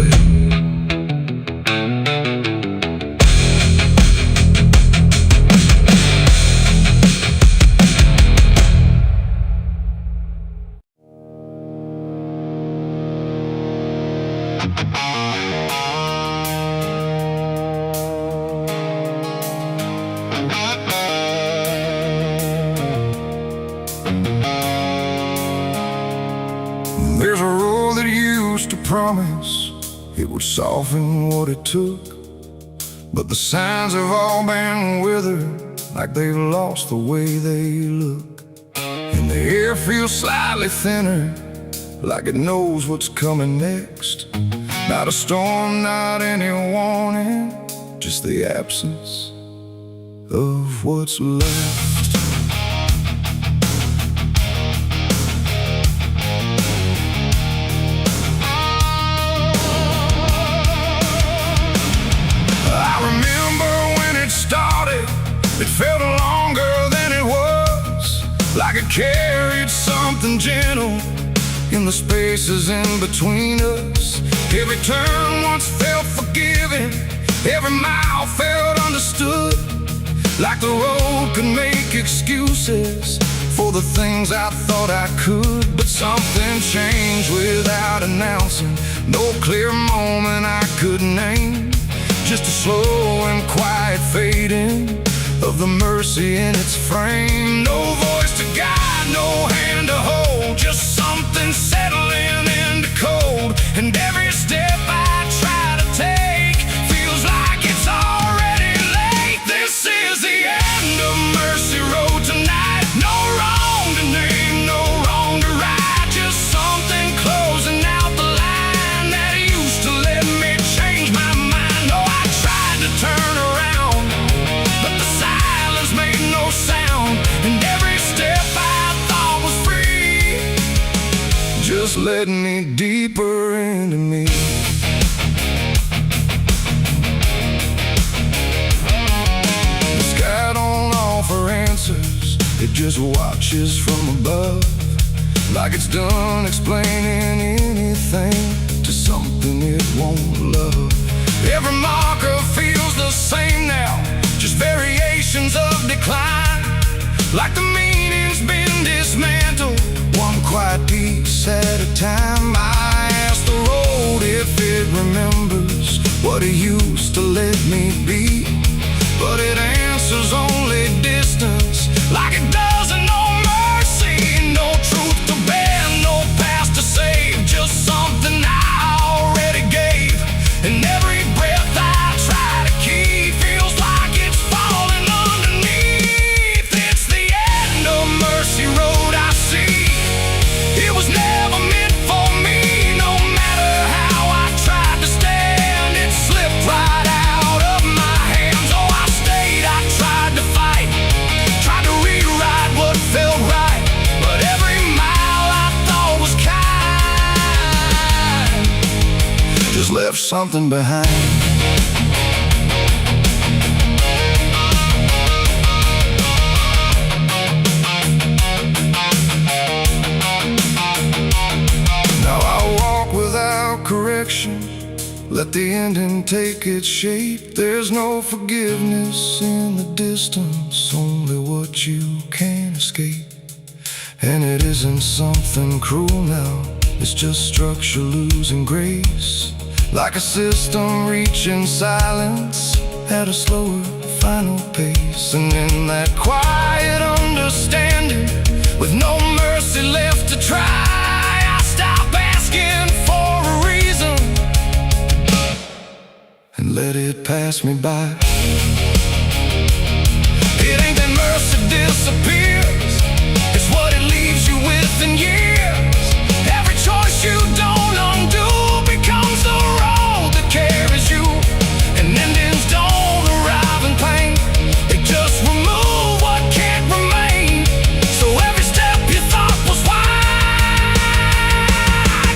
There's a road that used to promise it would soften what it took, but the signs have all been withered, like they've lost the way they look. And the air feels slightly thinner, like it knows what's coming next. Not a storm, not any warning, just the absence of what's left. It felt longer than it was, like it carried something gentle in the spaces in between us. Every turn once felt forgiving, every mile felt understood, like the road could make excuses for the things I thought I could. But something changed without announcing, no clear moment I could name, just a slow and quiet fading of the mercy in its frame. No voice to guide, no hand to hold, just something settling into cold. And every step I try to take feels like it's already late. This is the end of Mercy Road tonight. No wrong to name, no wrong to right, just something closing out the line that used to let me change my mind. Oh, I tried to turn around, but the silence made no sound, and every step I thought was led me deeper into me. The sky don't offer answers, it just watches from above, like it's done explaining anything to something it won't love. Every marker feels the same now, just variations of decline, like the meaning's been dismantled, one quiet piece at a time. I ask the road if it remembers what it used to let me be, but it answers only distance, like it doesn't know mercy, no truth to bear, no past to save, just something I already gave. And every breath I try to keep feels like it's falling underneath. It's the end of Mercy Road I see. It was never meant for me. No matter how I tried to stand, it slipped right out of my hands. Oh, I stayed, I tried to fight, tried to rewrite what felt right, but every mile I thought was kind just left something behind. Now I walk without correction, let the ending take its shape. There's no forgiveness in the distance, only what you can't escape. And it isn't something cruel now, it's just structure losing grace, like a system reaching silence at a slower final pace. And in that quiet understanding, with no mercy left to try, I stop asking for a reason and let it pass me by. It ain't that mercy disappears, it's what it leaves you with in years. Every choice you don't undo becomes the road that carries you. And endings don't arrive in pain, they just remove what can't remain. So every step you thought was wide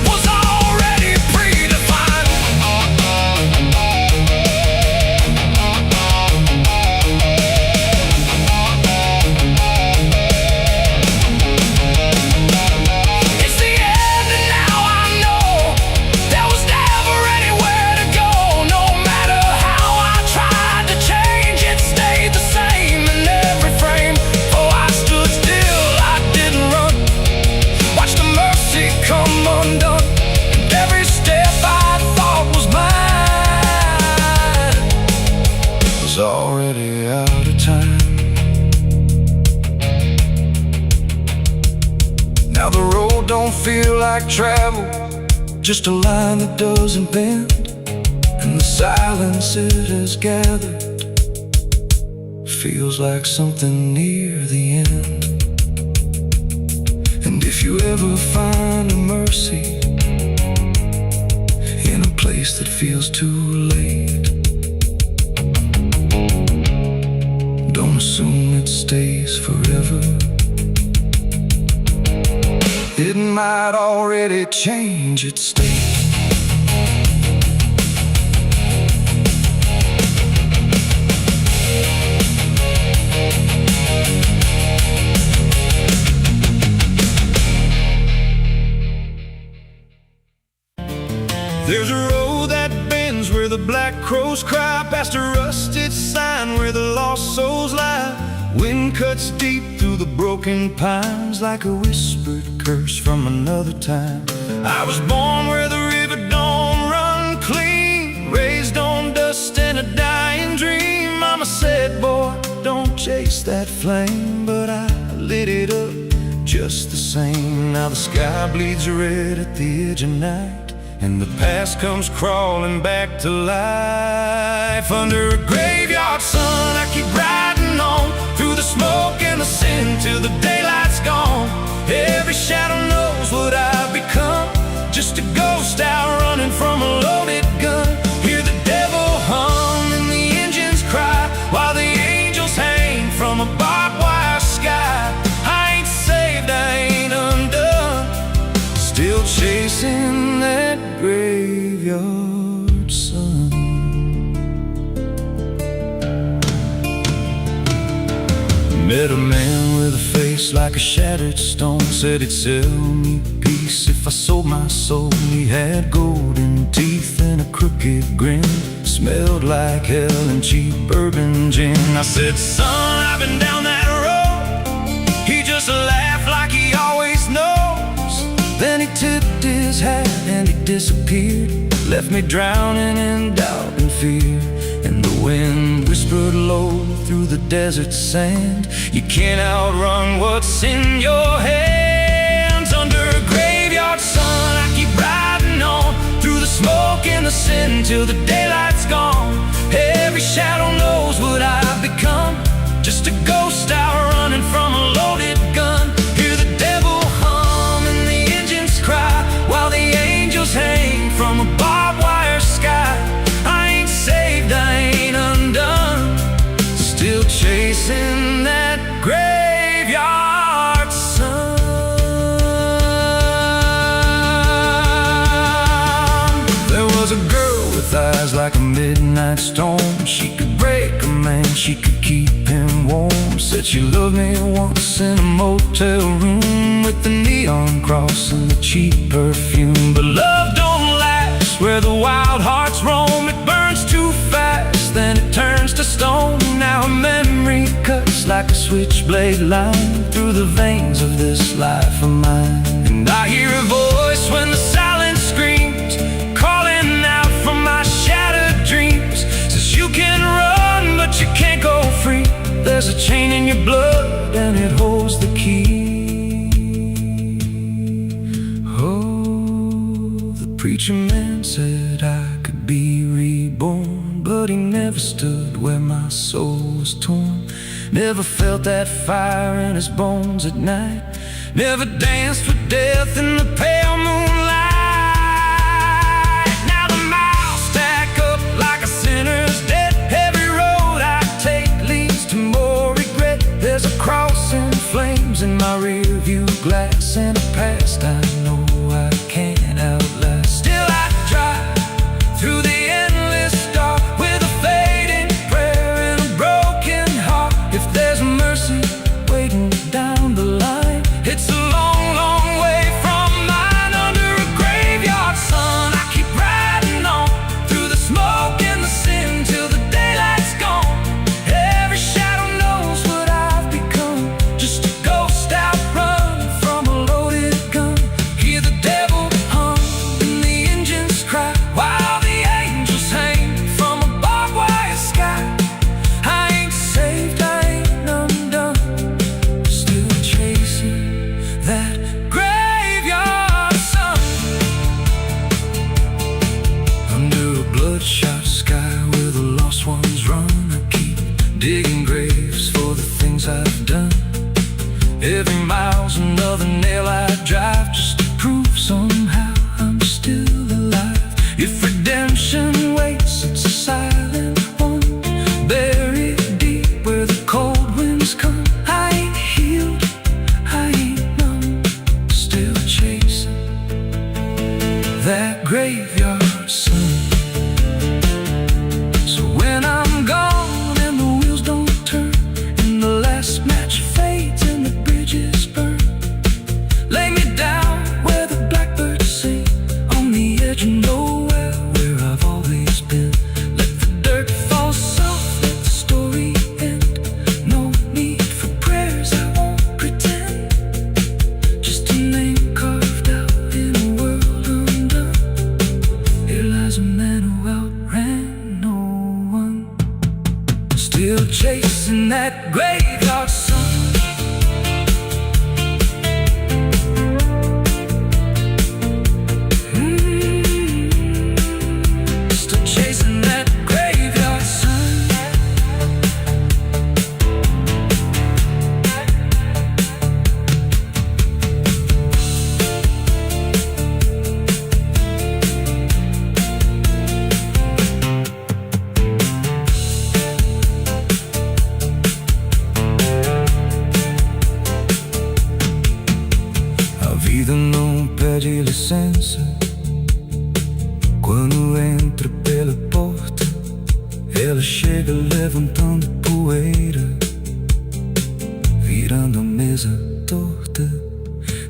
was already predefined. It's the end and now I know there was never anywhere to go. No matter how I tried to change, it stayed the same in every frame. Oh, I stood still, I didn't run, watched the mercy come undone. And every step I thought was mine was already out of time. Now the road don't feel like travel, just a line that doesn't bend. And the silence it has gathered feels like something near the end. And if you ever find a mercy in a place that feels too late, don't assume it stays forever. It might already change its state. There's a road that bends where the black crows cry, past a rusted sign where the lost souls lie. Wind cuts deep through the broken pines, like a whispered curse from another time. I was born where the river don't run clean, raised on dust and a dying dream. Mama said, boy, don't chase that flame, but I lit it up just the same. Now the sky bleeds red at the edge of night, and the past comes crawling back to life. Under a graveyard sun, I keep riding on, through the smoke and the sin till the daylight's gone. Every shadow knows what I've become, just a ghost out running from a loaded gun. Hear the devil hum and the engines cry, while the angels hang from a barbed wire sky. I ain't saved, I ain't undone, still chasing Met a man with a face like a shattered stone. Said he'd sell me peace if I sold my soul. He had golden teeth and a crooked grin. Smelled like hell and cheap bourbon gin. I said, son, I've been down that road. He just laughed like he always knows. Then he tipped his hat and he disappeared. Left me drowning in doubt and fear. And the wind whispered low through the desert sand. You can't outrun what's in your hands. Under a graveyard sun, I keep riding on through the smoke and the sin till the daylight's gone. Every shadow knows what I've become. Just a ghost out running from a loaded gun. Hear the devil hum and the engines cry while the angels hang from a barbed wire sky. I ain't saved, I ain't undone. Still chasing that graveyard sun. There was a girl with eyes like a midnight storm. She could break a man, she could keep him warm. Said she loved me once in a motel room with the neon cross and the cheap perfume. But love don't last where the wild hearts roam. It burns too fast, then it turns to stone. Now a memory cuts like a switchblade line through the veins of this life of mine. And I hear a voice when the silence screams, calling out from my shattered dreams. Says you can run, but you can't go free. There's a chain in your blood and it holds the key. Oh, the preacher man said I could be reborn, but he never stood where my soul was torn. Never felt that fire in his bones at night. Never danced with death in the pale moonlight. Now the miles stack up like a sinner's debt. Every road I take leads to more regret. There's a cross in flames in my rearview glass, and a past I know I can't outlast. Still I drive through the endless dark with a fading prayer and a broken heart. If there's mercy waiting down the line, it's a long, long way from mine. Under a graveyard sun, I keep riding on through the smoke and the sin till the daylight's gone. Every shadow knows what I've become. Just a ghost out running from a loaded gun. Hear the devil hum and the engines cry while the angels hang from a barbed wire sky. I ain't saved, I ain't undone. Still chasing that graveyard sun. Under a bloodshot sky where the lost ones run, I keep digging graves for the things I've done. Every mile's another nail I drive just to prove somehow I'm still alive. If redemption waits, it's a silent one, buried deep where the cold winds come. I ain't healed, I ain't numb. Still chasing that graveyard sun. So when I'm gone and the wheels don't turn, and the last match fades and the bridges burn, lay me down where the blackbirds sing, on the edge of nowhere where I've always been. Let the dirt fall soft, let the story end. No need for prayers, I won't pretend. Just a name carved out in a world undone. Here lies a man who outran no one. Still chasing that graveyard sun. Still chasing that graveyard sun. A vida não pede licença quando entra pela porta. Ela chega levantando poeira. esperando a mesa torta.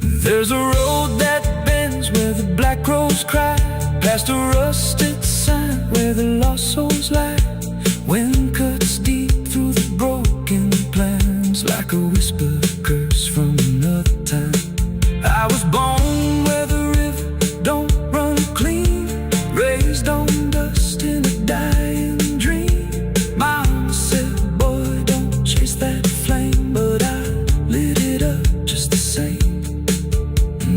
There's a road that bends where the black crows cry, past a rusted sign where the lost souls lie. Wind cuts deep through the broken plans, like a whispered curse from another time. I was born where the river don't run clean, raised on dust in a dying dream. Mama said, boy, don't chase that flame, but I lit it up just the same.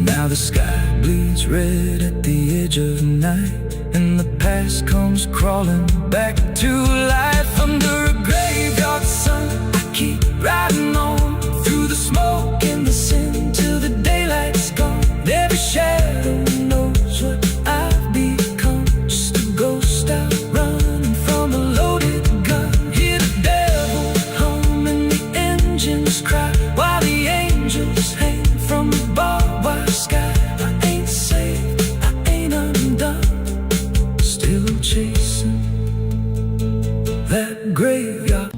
Now the sky bleeds red at the edge of night, and the past comes crawling back to life. Under a graveyard sun, I keep riding on through the smoke and the sin till the daylight's gone. Every shadow knows what I've become, just a ghost out running from a loaded gun. Hear the devil hum and the engines cry, while the angels hang from the barbed wire sky. I ain't safe, I ain't undone, still chasing that graveyard.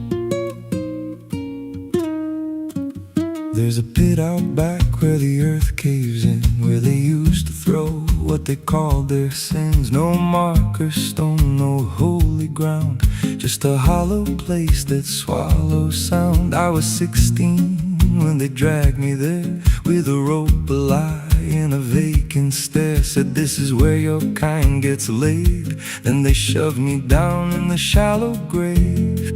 There's a pit out back where the earth caves in, where they used to throw what they called their sins. No marker stone, no holy ground, just a hollow place that swallows sound. I was 16 when they dragged me there, with a rope, a lie, and a vacant stare. Said, this is where your kind gets laid. Then they shoved me down in the shallow grave,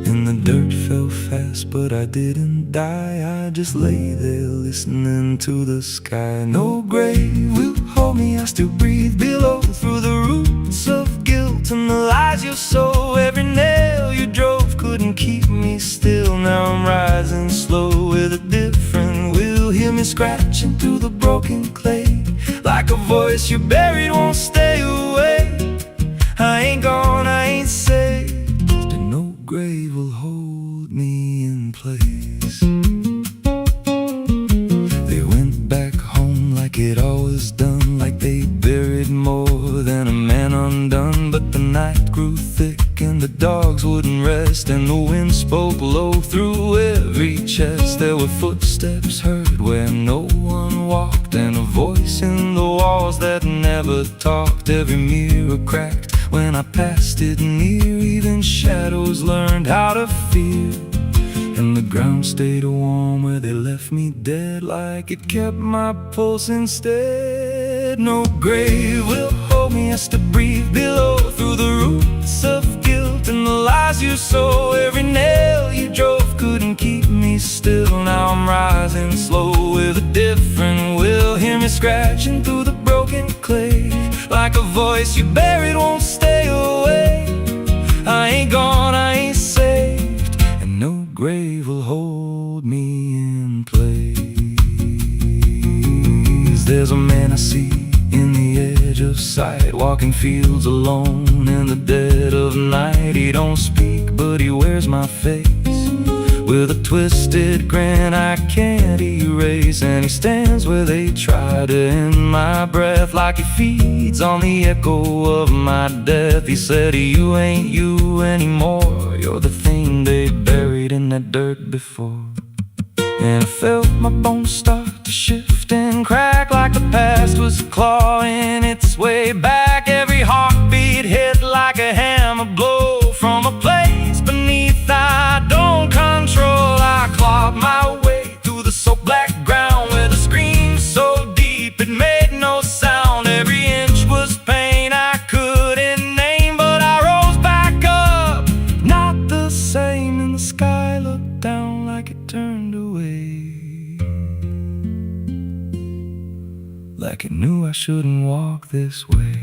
and the dirt fell fast, but I didn't die. I just lay there listening to the sky. No grave will hold me, I still breathe below, through the roots of guilt and the lies you sow. Every nail you drove couldn't keep me still. Now I'm rising slow with a different will. Hear me scratching through the broken clay, like a voice you buried won't stay away. I ain't gone, I ain't saved, and no grave will hold me in place. They went back home like it always done, like they buried more than a man undone. But the night grew thick and the dogs wouldn't rest, and the wind spoke low through every chest. There were footsteps heard where no one walked, and a voice in the walls that never talked. Every mirror cracked when I passed it near, even shadows learned how to fear. And the ground stayed warm where they left me dead, like it kept my pulse instead. No grave will hold me, I still breathe below, through the roots of guilt and the lies you sow. Every nail you drove couldn't keep me still. Now I'm rising slow with a different will. Hear me scratching through the broken clay, like a voice you buried won't stay away. I ain't gone, I ain't saved, and no grave will hold me in place. There's a man I see in the edge of sight, walking fields alone in the dead of night. He don't speak, but he wears my face with a twisted grin I can't erase. And he stands where they try to end my breath, like he feeds on the echo of my death. He said, you ain't you anymore, you're the thing they buried in that dirt before. And I felt my bones start to shift and crack, like the past was clawing its way back. Every heartbeat hit like a hammer blow from a place beneath I don't control. I clawed my way through the soaked black ground, where the scream so deep it made no sound. Every inch was pain I couldn't name, but I rose back up, not the same. And the sky looked down like it turned away, like it knew I shouldn't walk this way.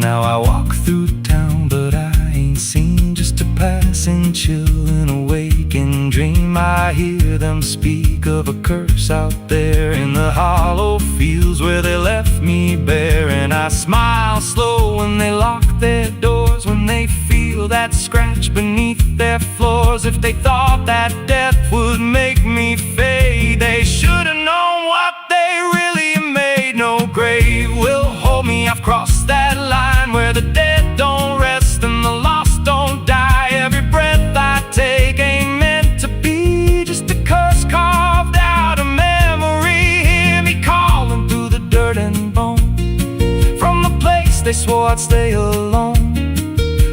Now I walk through town, but I ain't seen, just a passing chill and a waking dream. I hear them speak of a curse out there in the hollow fields where they left me bare. And I smile slow when they lock their doors, when they feel that scratch beneath their floors. If they thought that death would make me fade, they should've known what they really made. No grave will hold me, I've crossed that line where the dead don't rest and the lost don't die. Every breath I take ain't meant to swore I'd stay alone.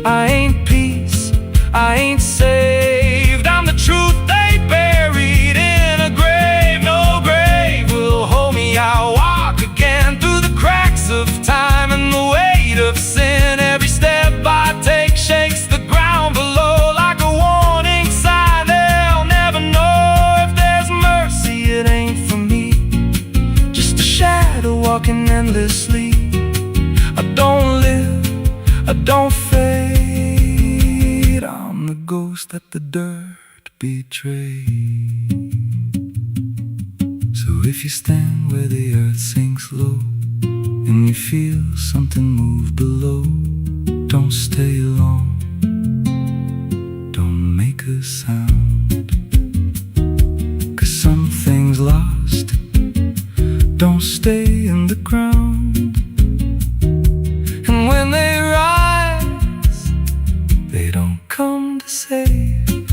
I ain't peace, I ain't saved. I'm the truth they buried in a grave. No grave will hold me. I'll walk again through the cracks of time and the weight of sin. Every step I take shakes the ground below like a warning sign. They'll never know if there's mercy. It ain't for me, just a shadow walking endlessly. I don't live, I don't fade. I'm the ghost that the dirt betrayed. So if you stand where the earth sinks low and you feel something move below, don't stay long, don't make a sound, 'cause something's lost. Don't stay in the ground. And when they rise, they don't come to save.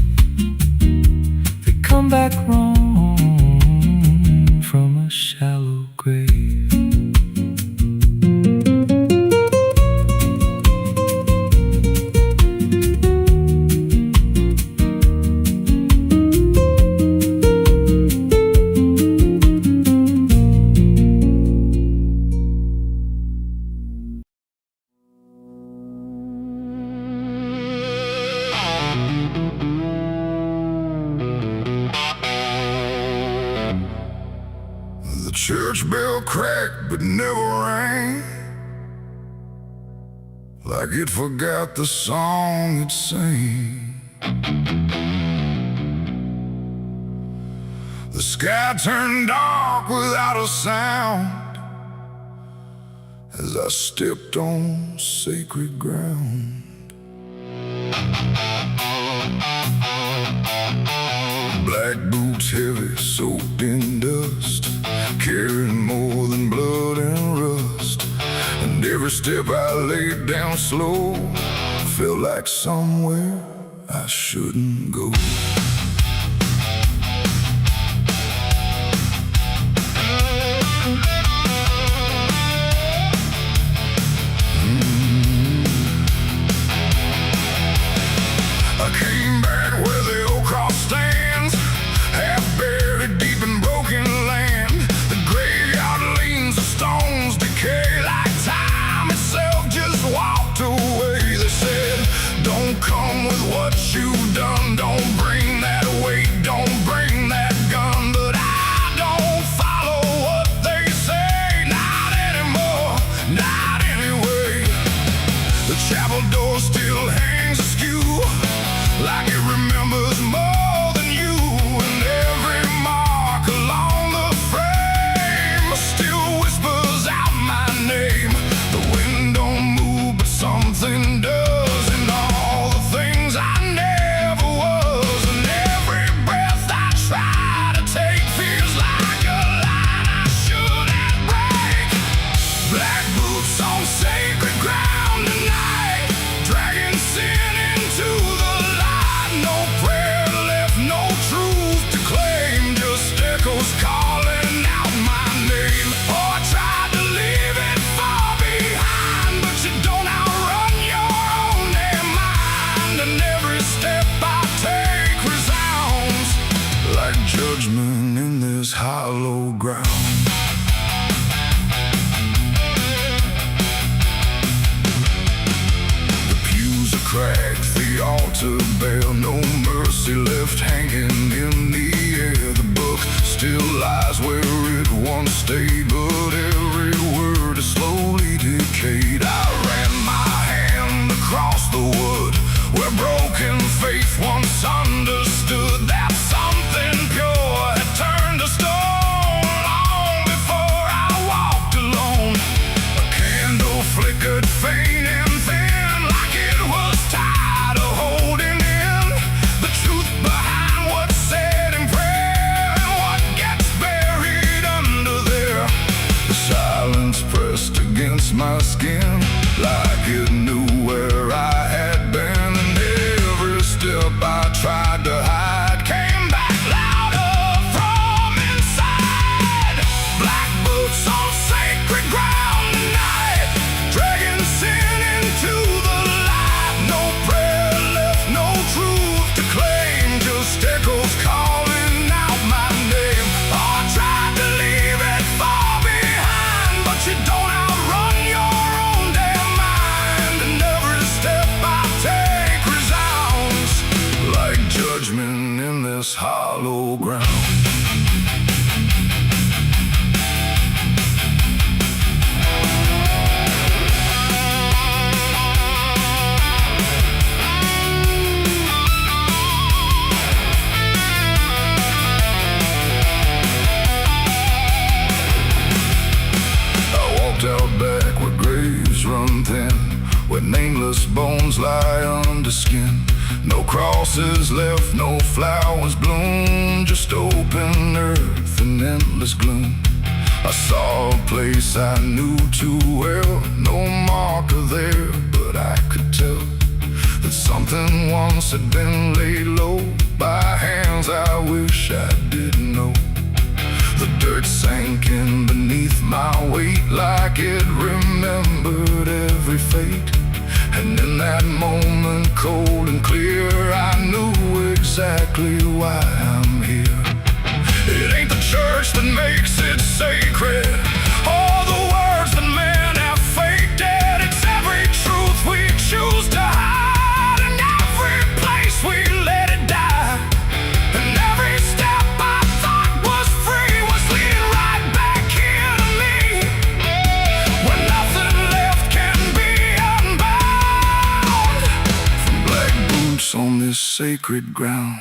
They come back wrong from a shallow grave. The church bell cracked but never rang, like it forgot the song it sang. The sky turned dark without a sound as I stepped on sacred ground. Black boots heavy, soaked in dust, carrying more than blood and rust. And every step I laid down slow felt like somewhere I shouldn't go. I came back where the old cross stands, half buried deep in broken land. The graveyard leans, the stones decay like time itself just walked away. They said, don't come with what you've done, don't bring that weight, don't bring that gun. But I don't follow what they say, not anymore, not anyway. The chapel door still hangs askew, like it remembers more than you. And every mark along the frame still whispers out my name. The wind don't move, but something does. And all the things I never was, and every breath I try to take feels like a line I shouldn't break. Black boots on sacred ground tonight, dragging sin into the light. No prayer left, no truth to claim, just echoes calling out my name. Oh, I tried to leave it far behind, but you don't outrun your own damn mind. And every step I take resounds like judgment in this hollow ground. The pews are cracked, the altar bare, no mercy left hanging in the air. The book still lies where it once stayed, but every word is slowly decayed. I ran my hand across the wood where broken faith once understood that something pure had turned to stone long before I walked alone. A candle flickered faint and thin, like it was tired of holding in the truth behind what's said in prayer and what gets buried under there. The silence pressed against my skin, like it knew where I had been. And every step I tried to hide came this hollow ground. Out back where graves run thin, where nameless bones lie under skin. No crosses left, no flowers bloom, just open earth and endless gloom. I saw a place I knew too well, no marker there, but I could tell that something once had been laid low by hands I wish I didn't know. The dirt sank in beneath my weight like it remembered every fate. And in that moment, cold and clear, I knew exactly why I'm here. It ain't the church that makes it sacred, or the words that men have faked it. It's every truth we choose to hide, and every place we let it die. And every step I thought was free was leading right back here to me, when nothing left can be unbound from black boots on this sacred ground.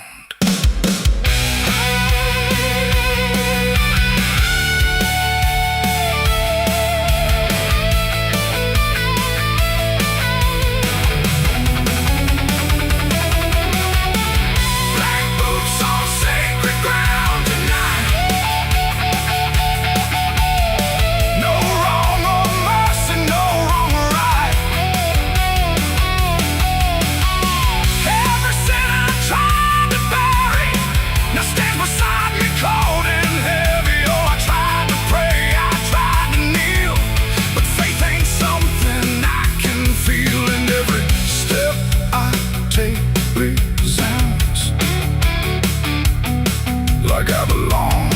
Like I belong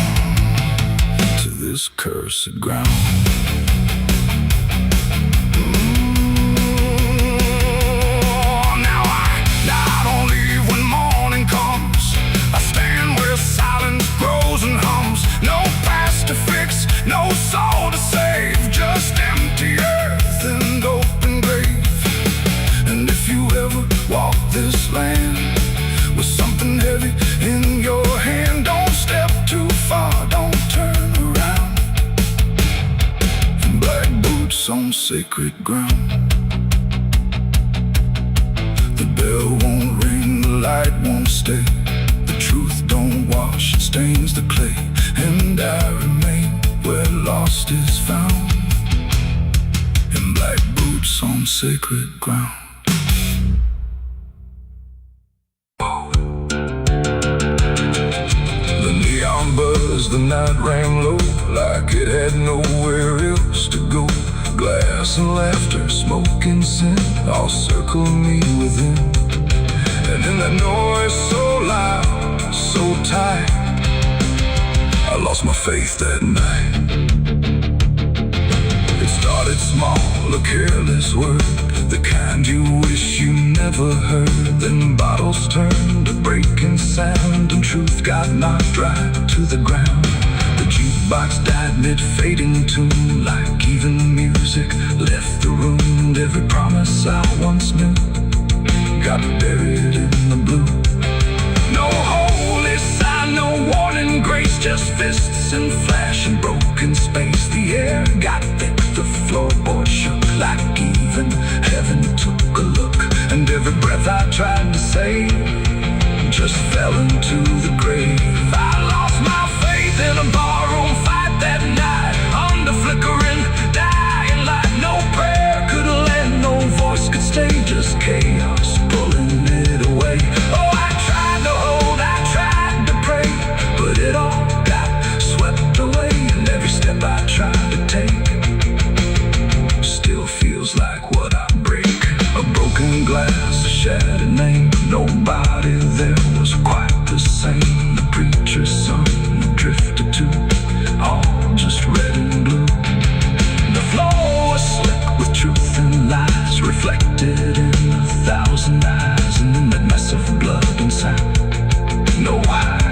to this cursed ground. Now I don't leave when morning comes. I stand where silence grows and hums. No past to fix, no soul to save, just empty earth and open grave. And if you ever walk this land with something heavy in your hand, don't step too far, don't turn around. Black boots on sacred ground. The bell won't ring, the light won't stay. The truth don't wash, it stains the clay. And I remain where lost is found, in black boots on sacred ground. The night rang low like it had nowhere else to go. Glass and laughter, smoke and sin all circle me within. And in that noise so loud, so tight, I lost my faith that night. It started small, a careless word, the kind you wish you never heard. Then bottles turned to breaking sound, and truth got knocked right to the ground. The jukebox died mid-fading tune, like even music left the room. And every promise I once knew got buried in the blue. No holy sign, no warning grace, just fists and flash and broken space. The air got thick, the floorboard shook, like even heaven took a look. And every breath I tried to save just fell into the grave. I lost my faith in a barroom fight that night, under flickering, dying light. No prayer could land, no voice could stay, just chaos pulling it away. Oh, I tried to hold, I tried to pray, but it all got swept away. And every step I tried to take still feels like what I break. A broken glass, a shattered name, nobody there was quite the same. The preacher's son drifted too, all just red and blue. The floor was slick with truth and lies, reflected in 1,000 eyes. And in that mess of blood and sound, no high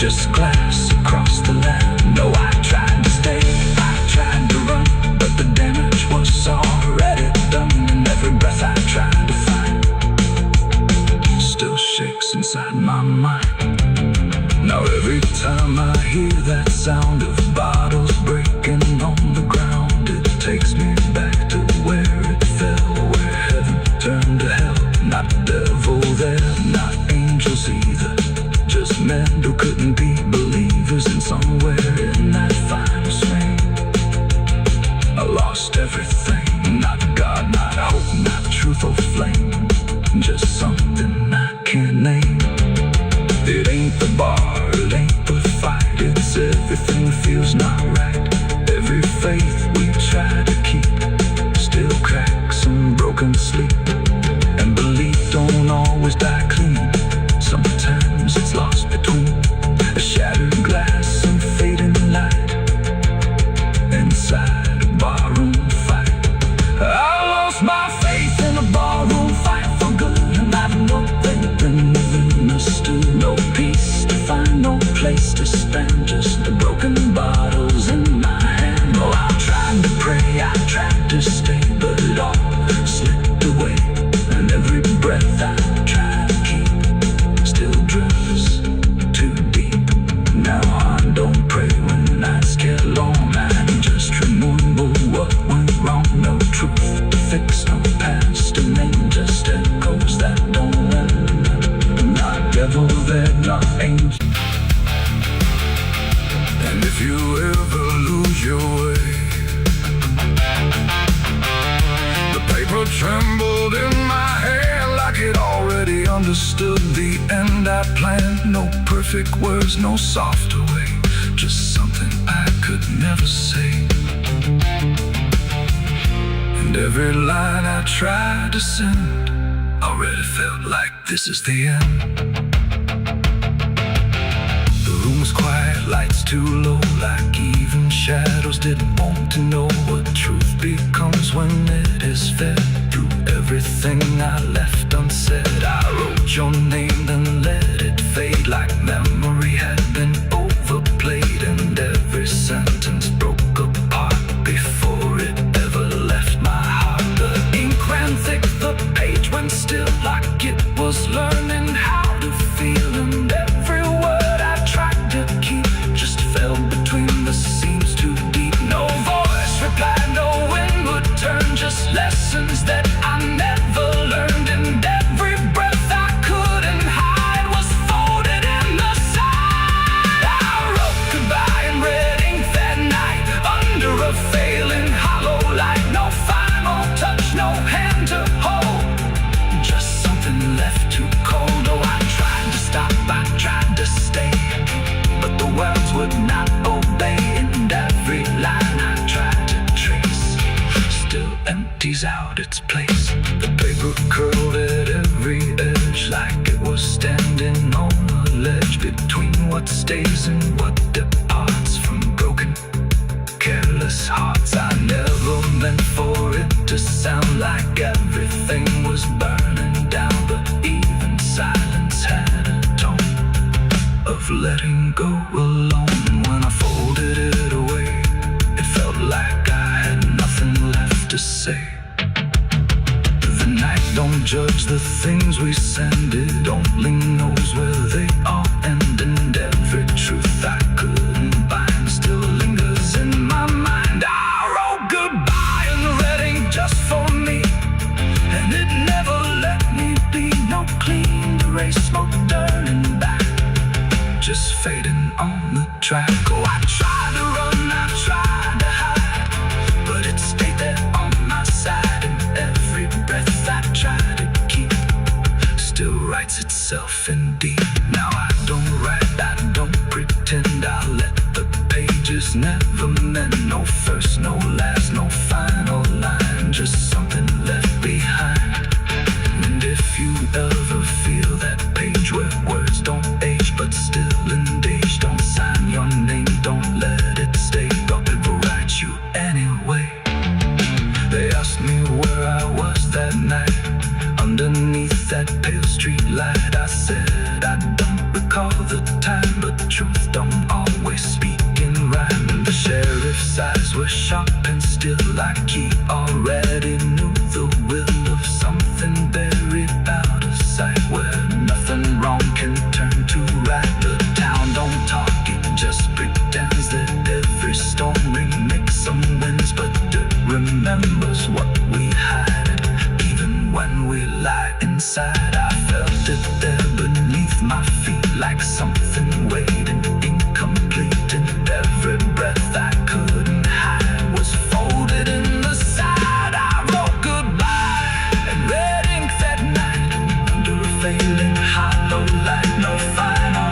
just glass across the land. No, I tried to stay, I tried to run, but the damage was already done. And every breath I tried to find still shakes inside my mind. Now every time I hear that sound of bottles breaking on the ground, it takes me back to where it fell, where heaven turned to hell. Not devil there, not angels either, just men who couldn't be believers. And somewhere in that final swing, I lost everything. Not God, not hope, not truth or flame, just something I can't name. It ain't the bar, it ain't the fight, it's everything that feels not right. Every faith we try to keep still cracks and broken sleep. And belief don't always die clean, sometimes it's lost between a shattered glass and fading light inside a barroom fight. I lost my faith in a barroom fight for good, and I've no faith in living a stew. No peace to find, no place to stand, just the broken bottles in my hand. Oh, I tried to pray, I tried to stay, but it all slipped away. And every breath I try to keep still drifts too deep. Now I don't pray when nights get long, I just remember what went wrong. No truth to fix, no past to name, just echoes that don't end. Not devil there, not angel. And if you ever lose your way, the paper trembled in my hand like it already understood the end I planned. No perfect words, no softer way, just something I could never say. And every line I tried to send already felt like this is the end. The room was quiet, lights too low, like even shadows didn't want to know what truth becomes when it is fed. Through everything I left unsaid, I wrote your name, then let it fade like memory had been overplayed. And every sentence broke apart before it ever left my heart. The ink ran thick, the page went still, like it was learning how to feel. And every word I tried to keep just fell between the seams too deep. No voice replied, no wind would turn, just lessons that I never learned. And every breath I couldn't hide was folded in the side. I wrote goodbye in red ink that night, under a failing hollow light. No final touch, no hand to hold, just something left too cold. Oh, I tried to stop, I tried to stay, but the words would not obey. And every line I tried to trace still empties out its place. The paper curled at every edge like it was standing on a ledge between what stays and what departs from broken, careless hearts. I never meant for it to sound like everything was burning down, but even silence had a tone of letting go alone. When I folded it away, it felt like I had nothing left to say. The night don't judge the things we send, it only knows where they all end. And every truth I couldn't bind still lingers in my mind. I wrote goodbye in red ink just for me, and it never let me be. No clean erase, smoke turning back, just fading on the track. Oh, I tried to run, I tried to hide, but it stayed there on my side. And every breath I tried to keep still writes itself in deep. Now I don't write, I don't pretend, I let the pages never mend. No first, no last, no final line, just something left behind. And if you ever feel that page where words don't age but still engage, don't sign your name, don't let it stay, but it will write you anyway. They asked me where I was that night, underneath that pale street light. I said I don't recall the time, but the truth were sharp and still like he already knew the will of something buried out of sight, where nothing wrong can turn to right. The town don't talk, it just pretends that every storm remakes some winds, but it remembers what we had. Even when we lie inside, I felt it there beneath my feet, like something waiting incomplete, and every breath I couldn't hide was folded in the side. I wrote goodbye in red ink that night, under a failing hollow light, no final.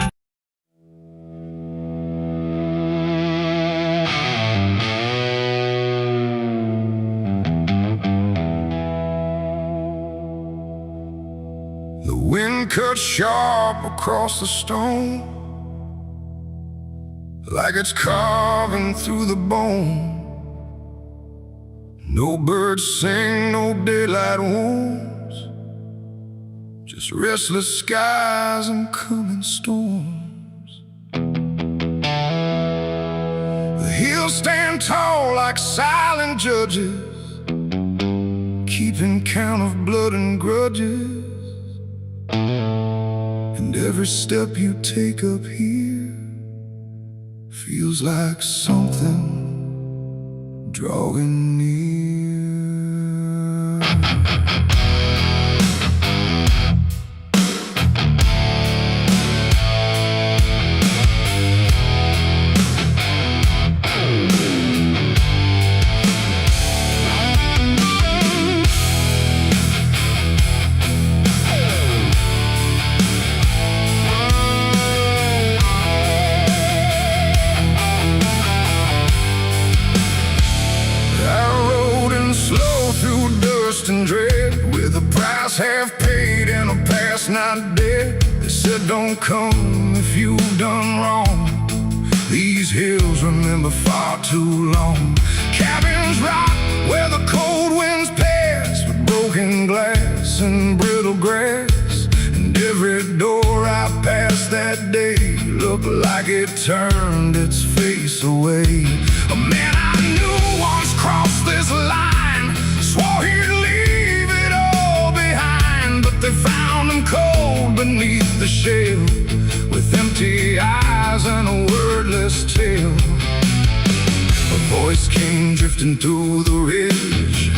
The wind cut sharp across the stone, like it's carving through the bone. No birds sing, no daylight wounds, just restless skies and coming storms. The hills stand tall like silent judges, keeping count of blood and grudges. And every step you take up here feels like something drawing near. And dread, with a price half paid and a past not dead. They said don't come if you've done wrong. These hills remember far too long. Cabins rock where the cold winds pass, with broken glass and brittle grass. And every door I passed that day looked like it turned its face away. A man I knew once crossed this line, swore he'd leave it all behind, but they found him cold beneath the shell, with empty eyes and a wordless tale. A voice came drifting through the ridge,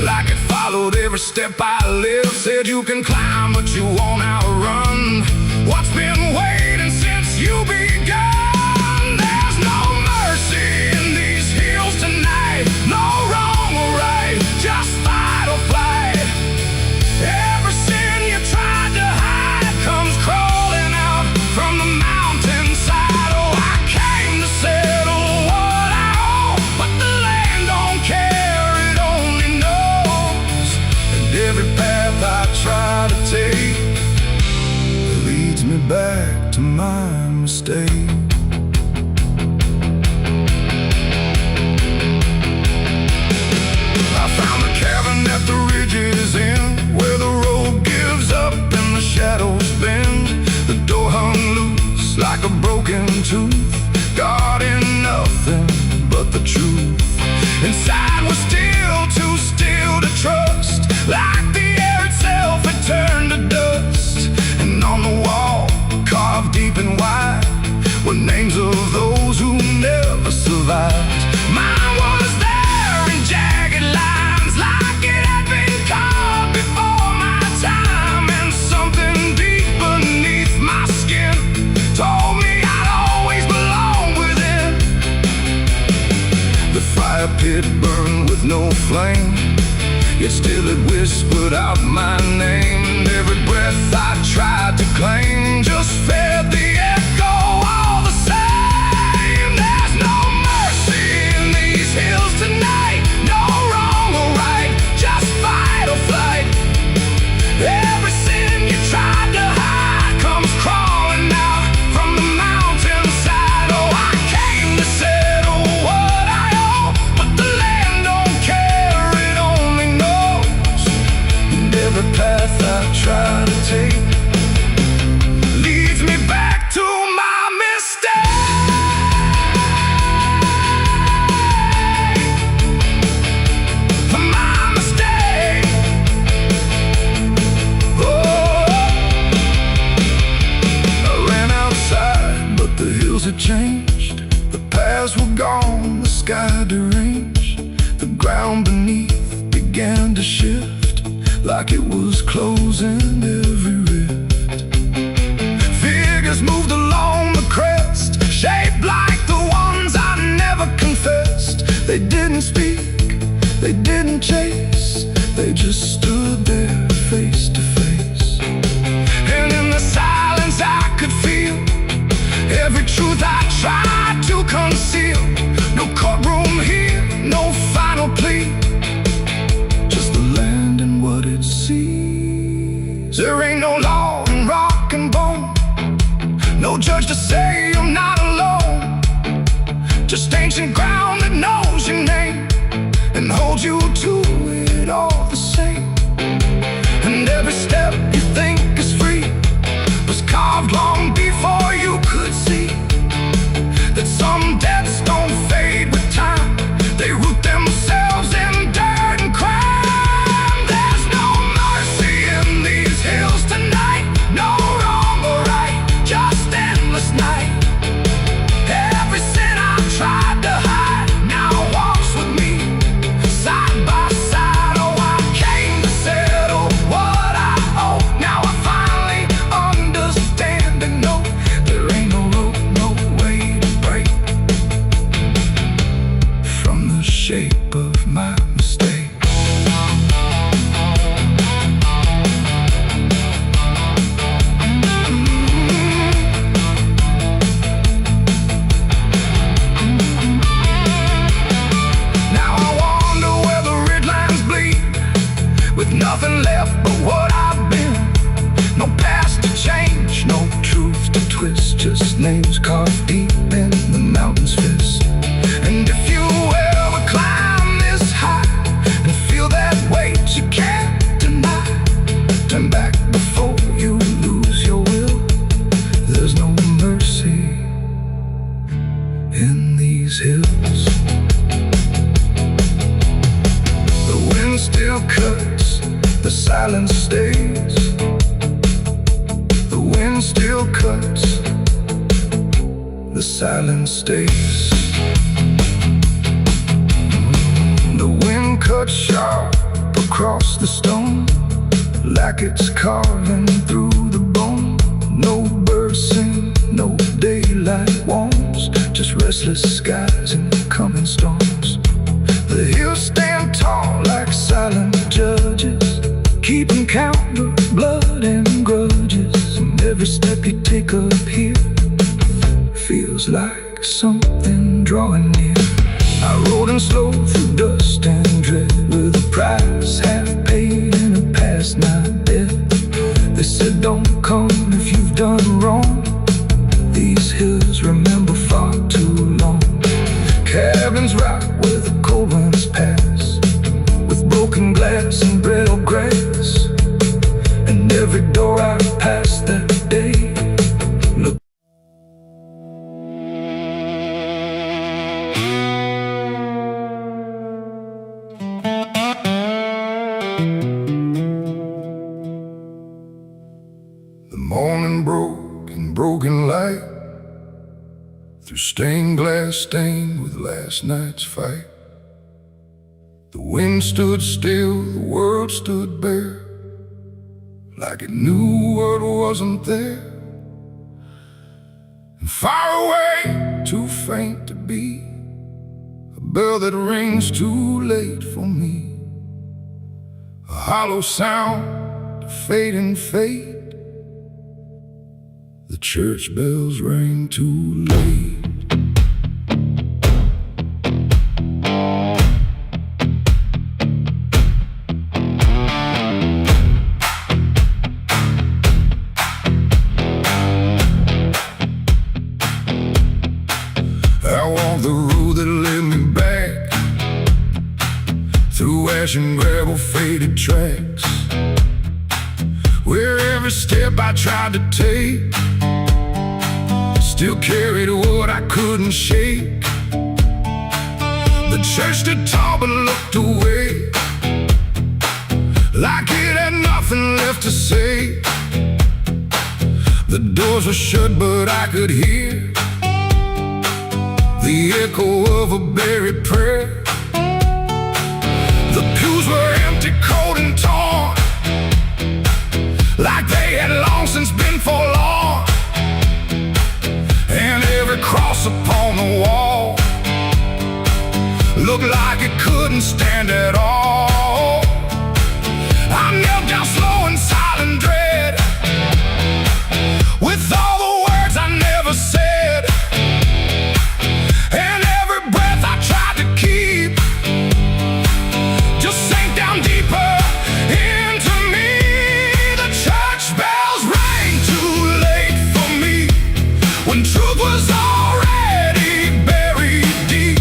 like it followed every step I lived. Said you can climb, but you won't outrun what's been waiting since you begun. There's no mercy in these hills tonight, no wrong or right, just fight or flight. Every sin you tried to hide comes crawling out from the mountainside. Oh, I came to settle what I owe, but the land don't care, it only knows. And every path I try to take leads me back to my mistake. At the ridge's end, where the road gives up and the shadows bend, the door hung loose like a broken tooth, guarding nothing but the truth. Inside was still too still to trust, like the air itself had turned to dust. And on the wall, carved deep and wide, were names of those who never survived. Mine was there in jagged lines, like it had been carved before my time. And something deep beneath my skin told me I'd always belong within. The fire pit burned with no flame, yet still it whispered out my name. And every breath I tried to claim just fed the echo all the same. There's no mercy in these hills tonight, no wrong or right, just fight or flight. Every sin you tried to hide comes crawling out from the mountainside. Oh, I came to settle what I owe, but the land don't care, it only knows. And every path I try to take leads me back to had changed. The paths were gone, the sky deranged. The ground beneath began to shift, like it was closing every rift. Figures moved along the crest, shaped like the ones I never confessed. They didn't speak, they didn't chase, they just stood there face to face. And in the silence I could feel every truth I tried to conceal. No courtroom here, no final plea, just the land and what it sees. There ain't no law in rock and bone, no judge to say I'm not alone. Just ancient ground that knows your name and holds you to it all the same. And every step you think is free was carved long before you could see that some debts don't fade with time, they root themselves in dirt and crime. There's no mercy in these hills tonight, no wrong or right, just endless night. Every sin I've tried to hide now walks with me, side by side. Oh, I came to settle what I owe. Now I finally understand and know there ain't no rope, no way to break from the shape of my mistake. Now I wonder where the red lines bleed, with nothing left but what I've been. No past to change, no truth to twist, just names carved deep in the mountain's fist. And if you ever climb this high and feel that weight you can't deny, turn back before you lose your will. There's no mercy in these hills. The wind still cuts, the silence stays. The wind still cuts, the silence stays. The wind cuts sharp across the stone, like it's carving through the bone. No birds sing, no daylight warms, just restless skies and coming storms. The hills stand tall like silent judges, keeping count of blood and grudges. And every step you take up here feels like something drawing near. I rode in slow through dust and dread, with a price half paid and a past not dead. They said don't come if you've done wrong, these hills remember far too long. Cabins rock where the cold winds pass, with broken glass and brittle grass. And every door I passed that day looked. The morning broke in broken light, through stained glass stained with last night's fight. The wind stood still, the world stood bare, like it knew what wasn't there. And far away, too faint to be, a bell that rings too late for me. A hollow sound, a fading fate, the church bells rang too late. I walked the road that led me back, through ash and gravel faded tracks, where every step I tried to take still carried what I couldn't shake. The church stood tall but looked away, like it had nothing left to say. The doors were shut but I could hear the echo of a buried prayer. The pews were empty, cold and torn, like they had long since been forlorn. And every cross upon the wall looked like it couldn't stand at all. I knelt down slow in silent dread, with all the words I never said, and every breath I tried to keep just sank down deeper into me. The church bells rang too late for me, when truth was already buried deep.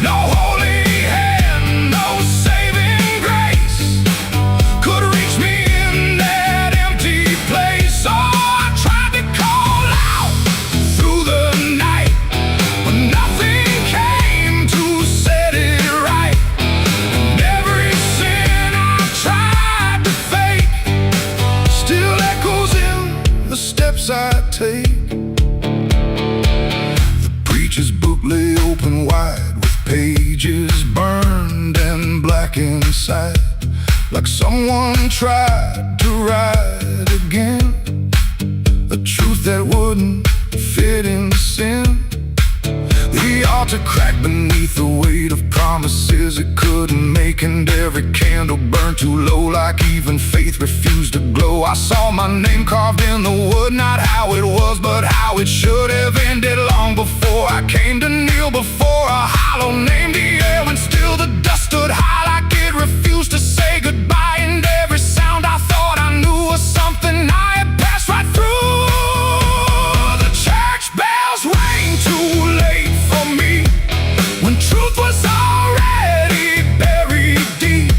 No holy hand, no saving grace could reach me in that empty place. Oh, I tried to call out through the night, but nothing came to set it right. And every sin I tried to fake still echoes in the steps I take. The preacher's book lay open wide, with pages burned and black inside, like someone tried to write again a truth that wouldn't fit in sin. The altar cracked beneath the weight of promises it couldn't make, and every candle burned too low, like even faith refused to glow. I saw my name carved in the wood, not how it was, but how it should have ended long before I came to kneel before a hollow name. The air and still the dust stood high, like it refused to say goodbye. And every sound I thought I knew was something I had passed right through. The church bells rang too late for me, when truth was already buried deep.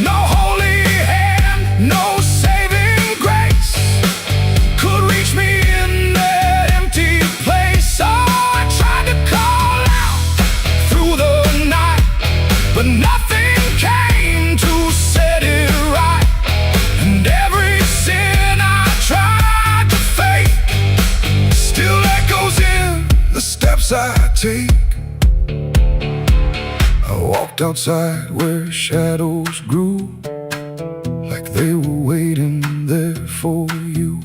No holy hand, no saving grace could reach me in that empty place. Oh, I tried to call out through the night, but nothing came to set it right. And every sin I tried to fake still echoes in the steps I take. I walked outside where shadows grew, like they were waiting there for you.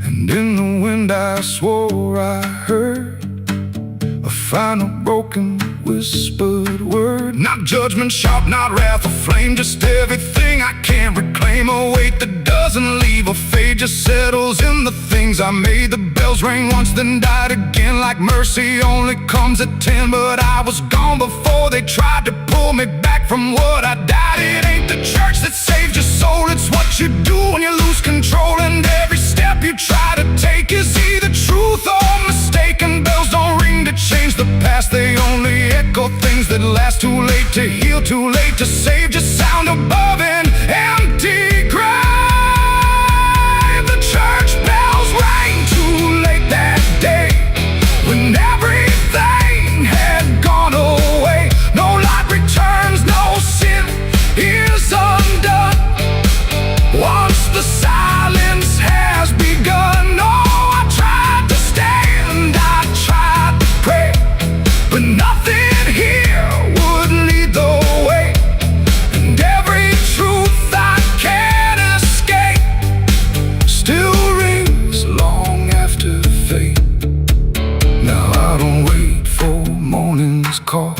And in the wind I swore I heard a final broken whispered word. Not judgment sharp, not wrath or flame, just everything I can't reclaim. A weight that doesn't leave or fade, just settles in the things I made. The bells rang once, then died again, like mercy only comes at 10. But I was gone before they tried to pull me back from what I died. It ain't the church that saves your soul, it's what you do when you lose control. And every step you try to take is either truth or mistaken. Bells don't ring to change the past, they only echo things that last. Too late to heal, too late to save, just sound above an empty grave. The church bells rang too late that day, when everything had gone away. No light returns, no sin is undone once the silence has begun. No, I tried to stand, I tried to pray, but nothing here would lead the way. And every truth I can't escape still rings long after fate. Now I don't wait for morning's call,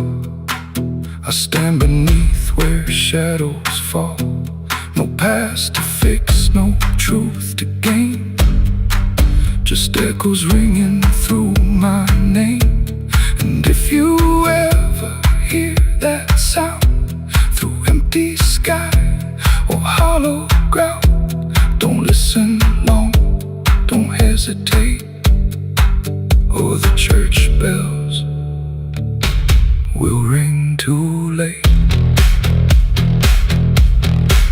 I stand beneath where shadows fall. No past to fix, no truth to gain, just echoes ringing through my name. And if you ever hear that sound through empty sky or hollow ground, don't listen long, don't hesitate, or the church bells will ring too late.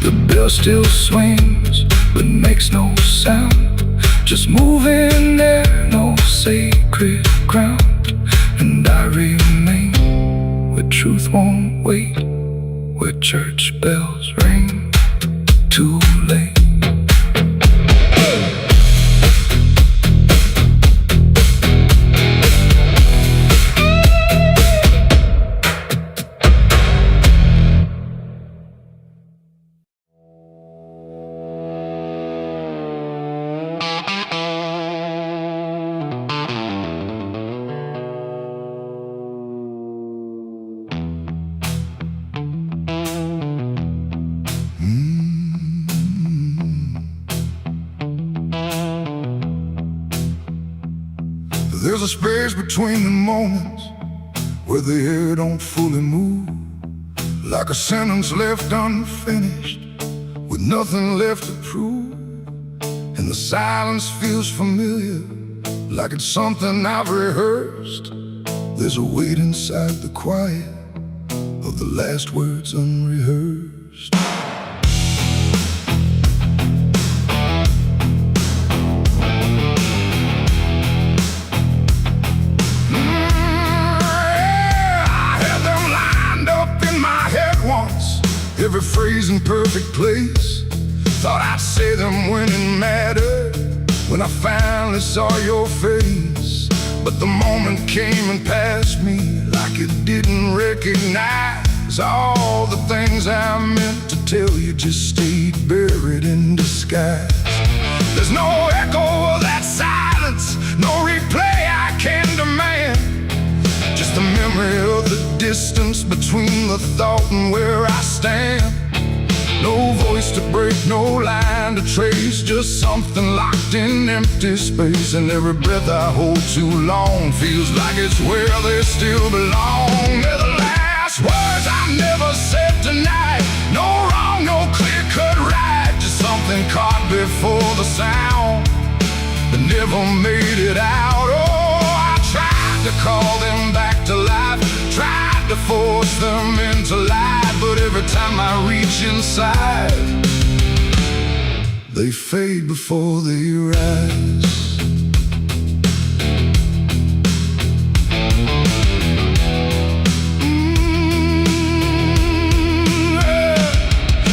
The bell still swings, but makes no sound, just moving there, no sacred ground. And I remain where truth won't wait, where church bells ring too late. There's a space between the moments where the air don't fully move, like a sentence left unfinished with nothing left to prove. And the silence feels familiar, like it's something I've rehearsed. There's a weight inside the quiet of the last words unrehearsed. Every phrase in perfect place. Thought I'd say them when it mattered, when I finally saw your face. But the moment came and passed me like it didn't recognize. All the things I meant to tell you just stayed buried in disguise. There's no echo of that silence, no replay I can demand. Just the memory of the distance between the thought and where I stand. No voice to break, no line to trace, just something locked in empty space. And every breath I hold too long feels like it's where they still belong. They're the last words I never said tonight. No wrong, no clear-cut right, just something caught before the sound that never made it out. Oh, I tried to call them back to life, tried to force them into life, but every time I reach inside, they fade before they rise.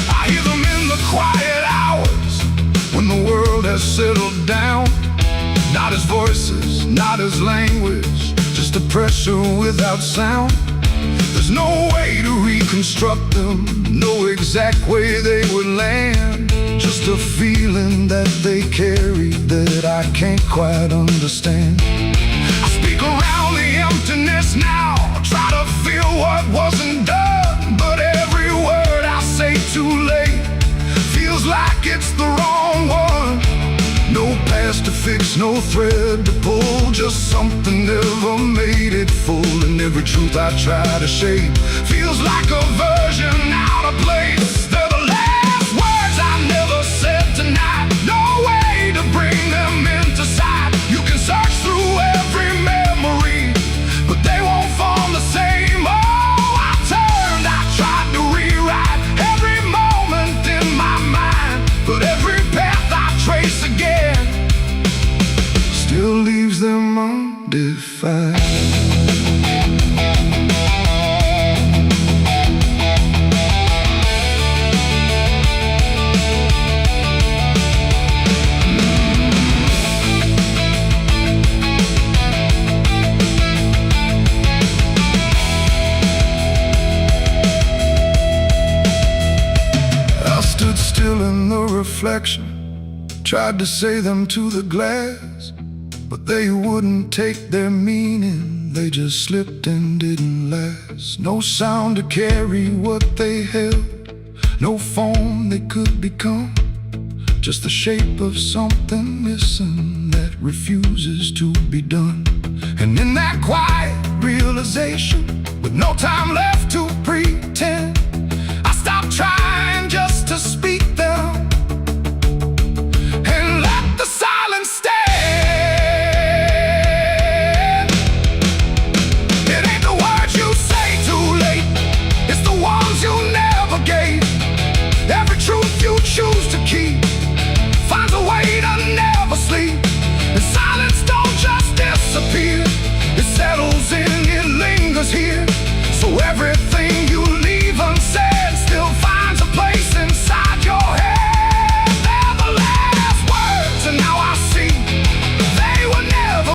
I hear them in the quiet hours when the world has settled down. Not as voices, not as language, just a pressure without sound. There's no way to reconstruct them, no exact way they would land. Just a feeling that they carry that I can't quite understand. I speak around the emptiness now, try to feel what wasn't done, but every word I say too late feels like it's the wrong one. No past to fix, no thread to pull, just something never made it full. And every truth I try to shape feels like a version out of place. They're the last words I never said tonight, no way to bring them into sight. You can search through every memory, but they won't form the same. Oh, I turned, I tried to rewrite every moment in my mind, but every path I trace again still leaves them undefined. I stood still in the reflection, tried to say them to the glass, but they wouldn't take their meaning, they just slipped and didn't last. No sound to carry what they held, no form they could become, just the shape of something missing that refuses to be done. And in that quiet realization, with no time left to pretend, I stopped trying just to speak them and let the silence stand. Every truth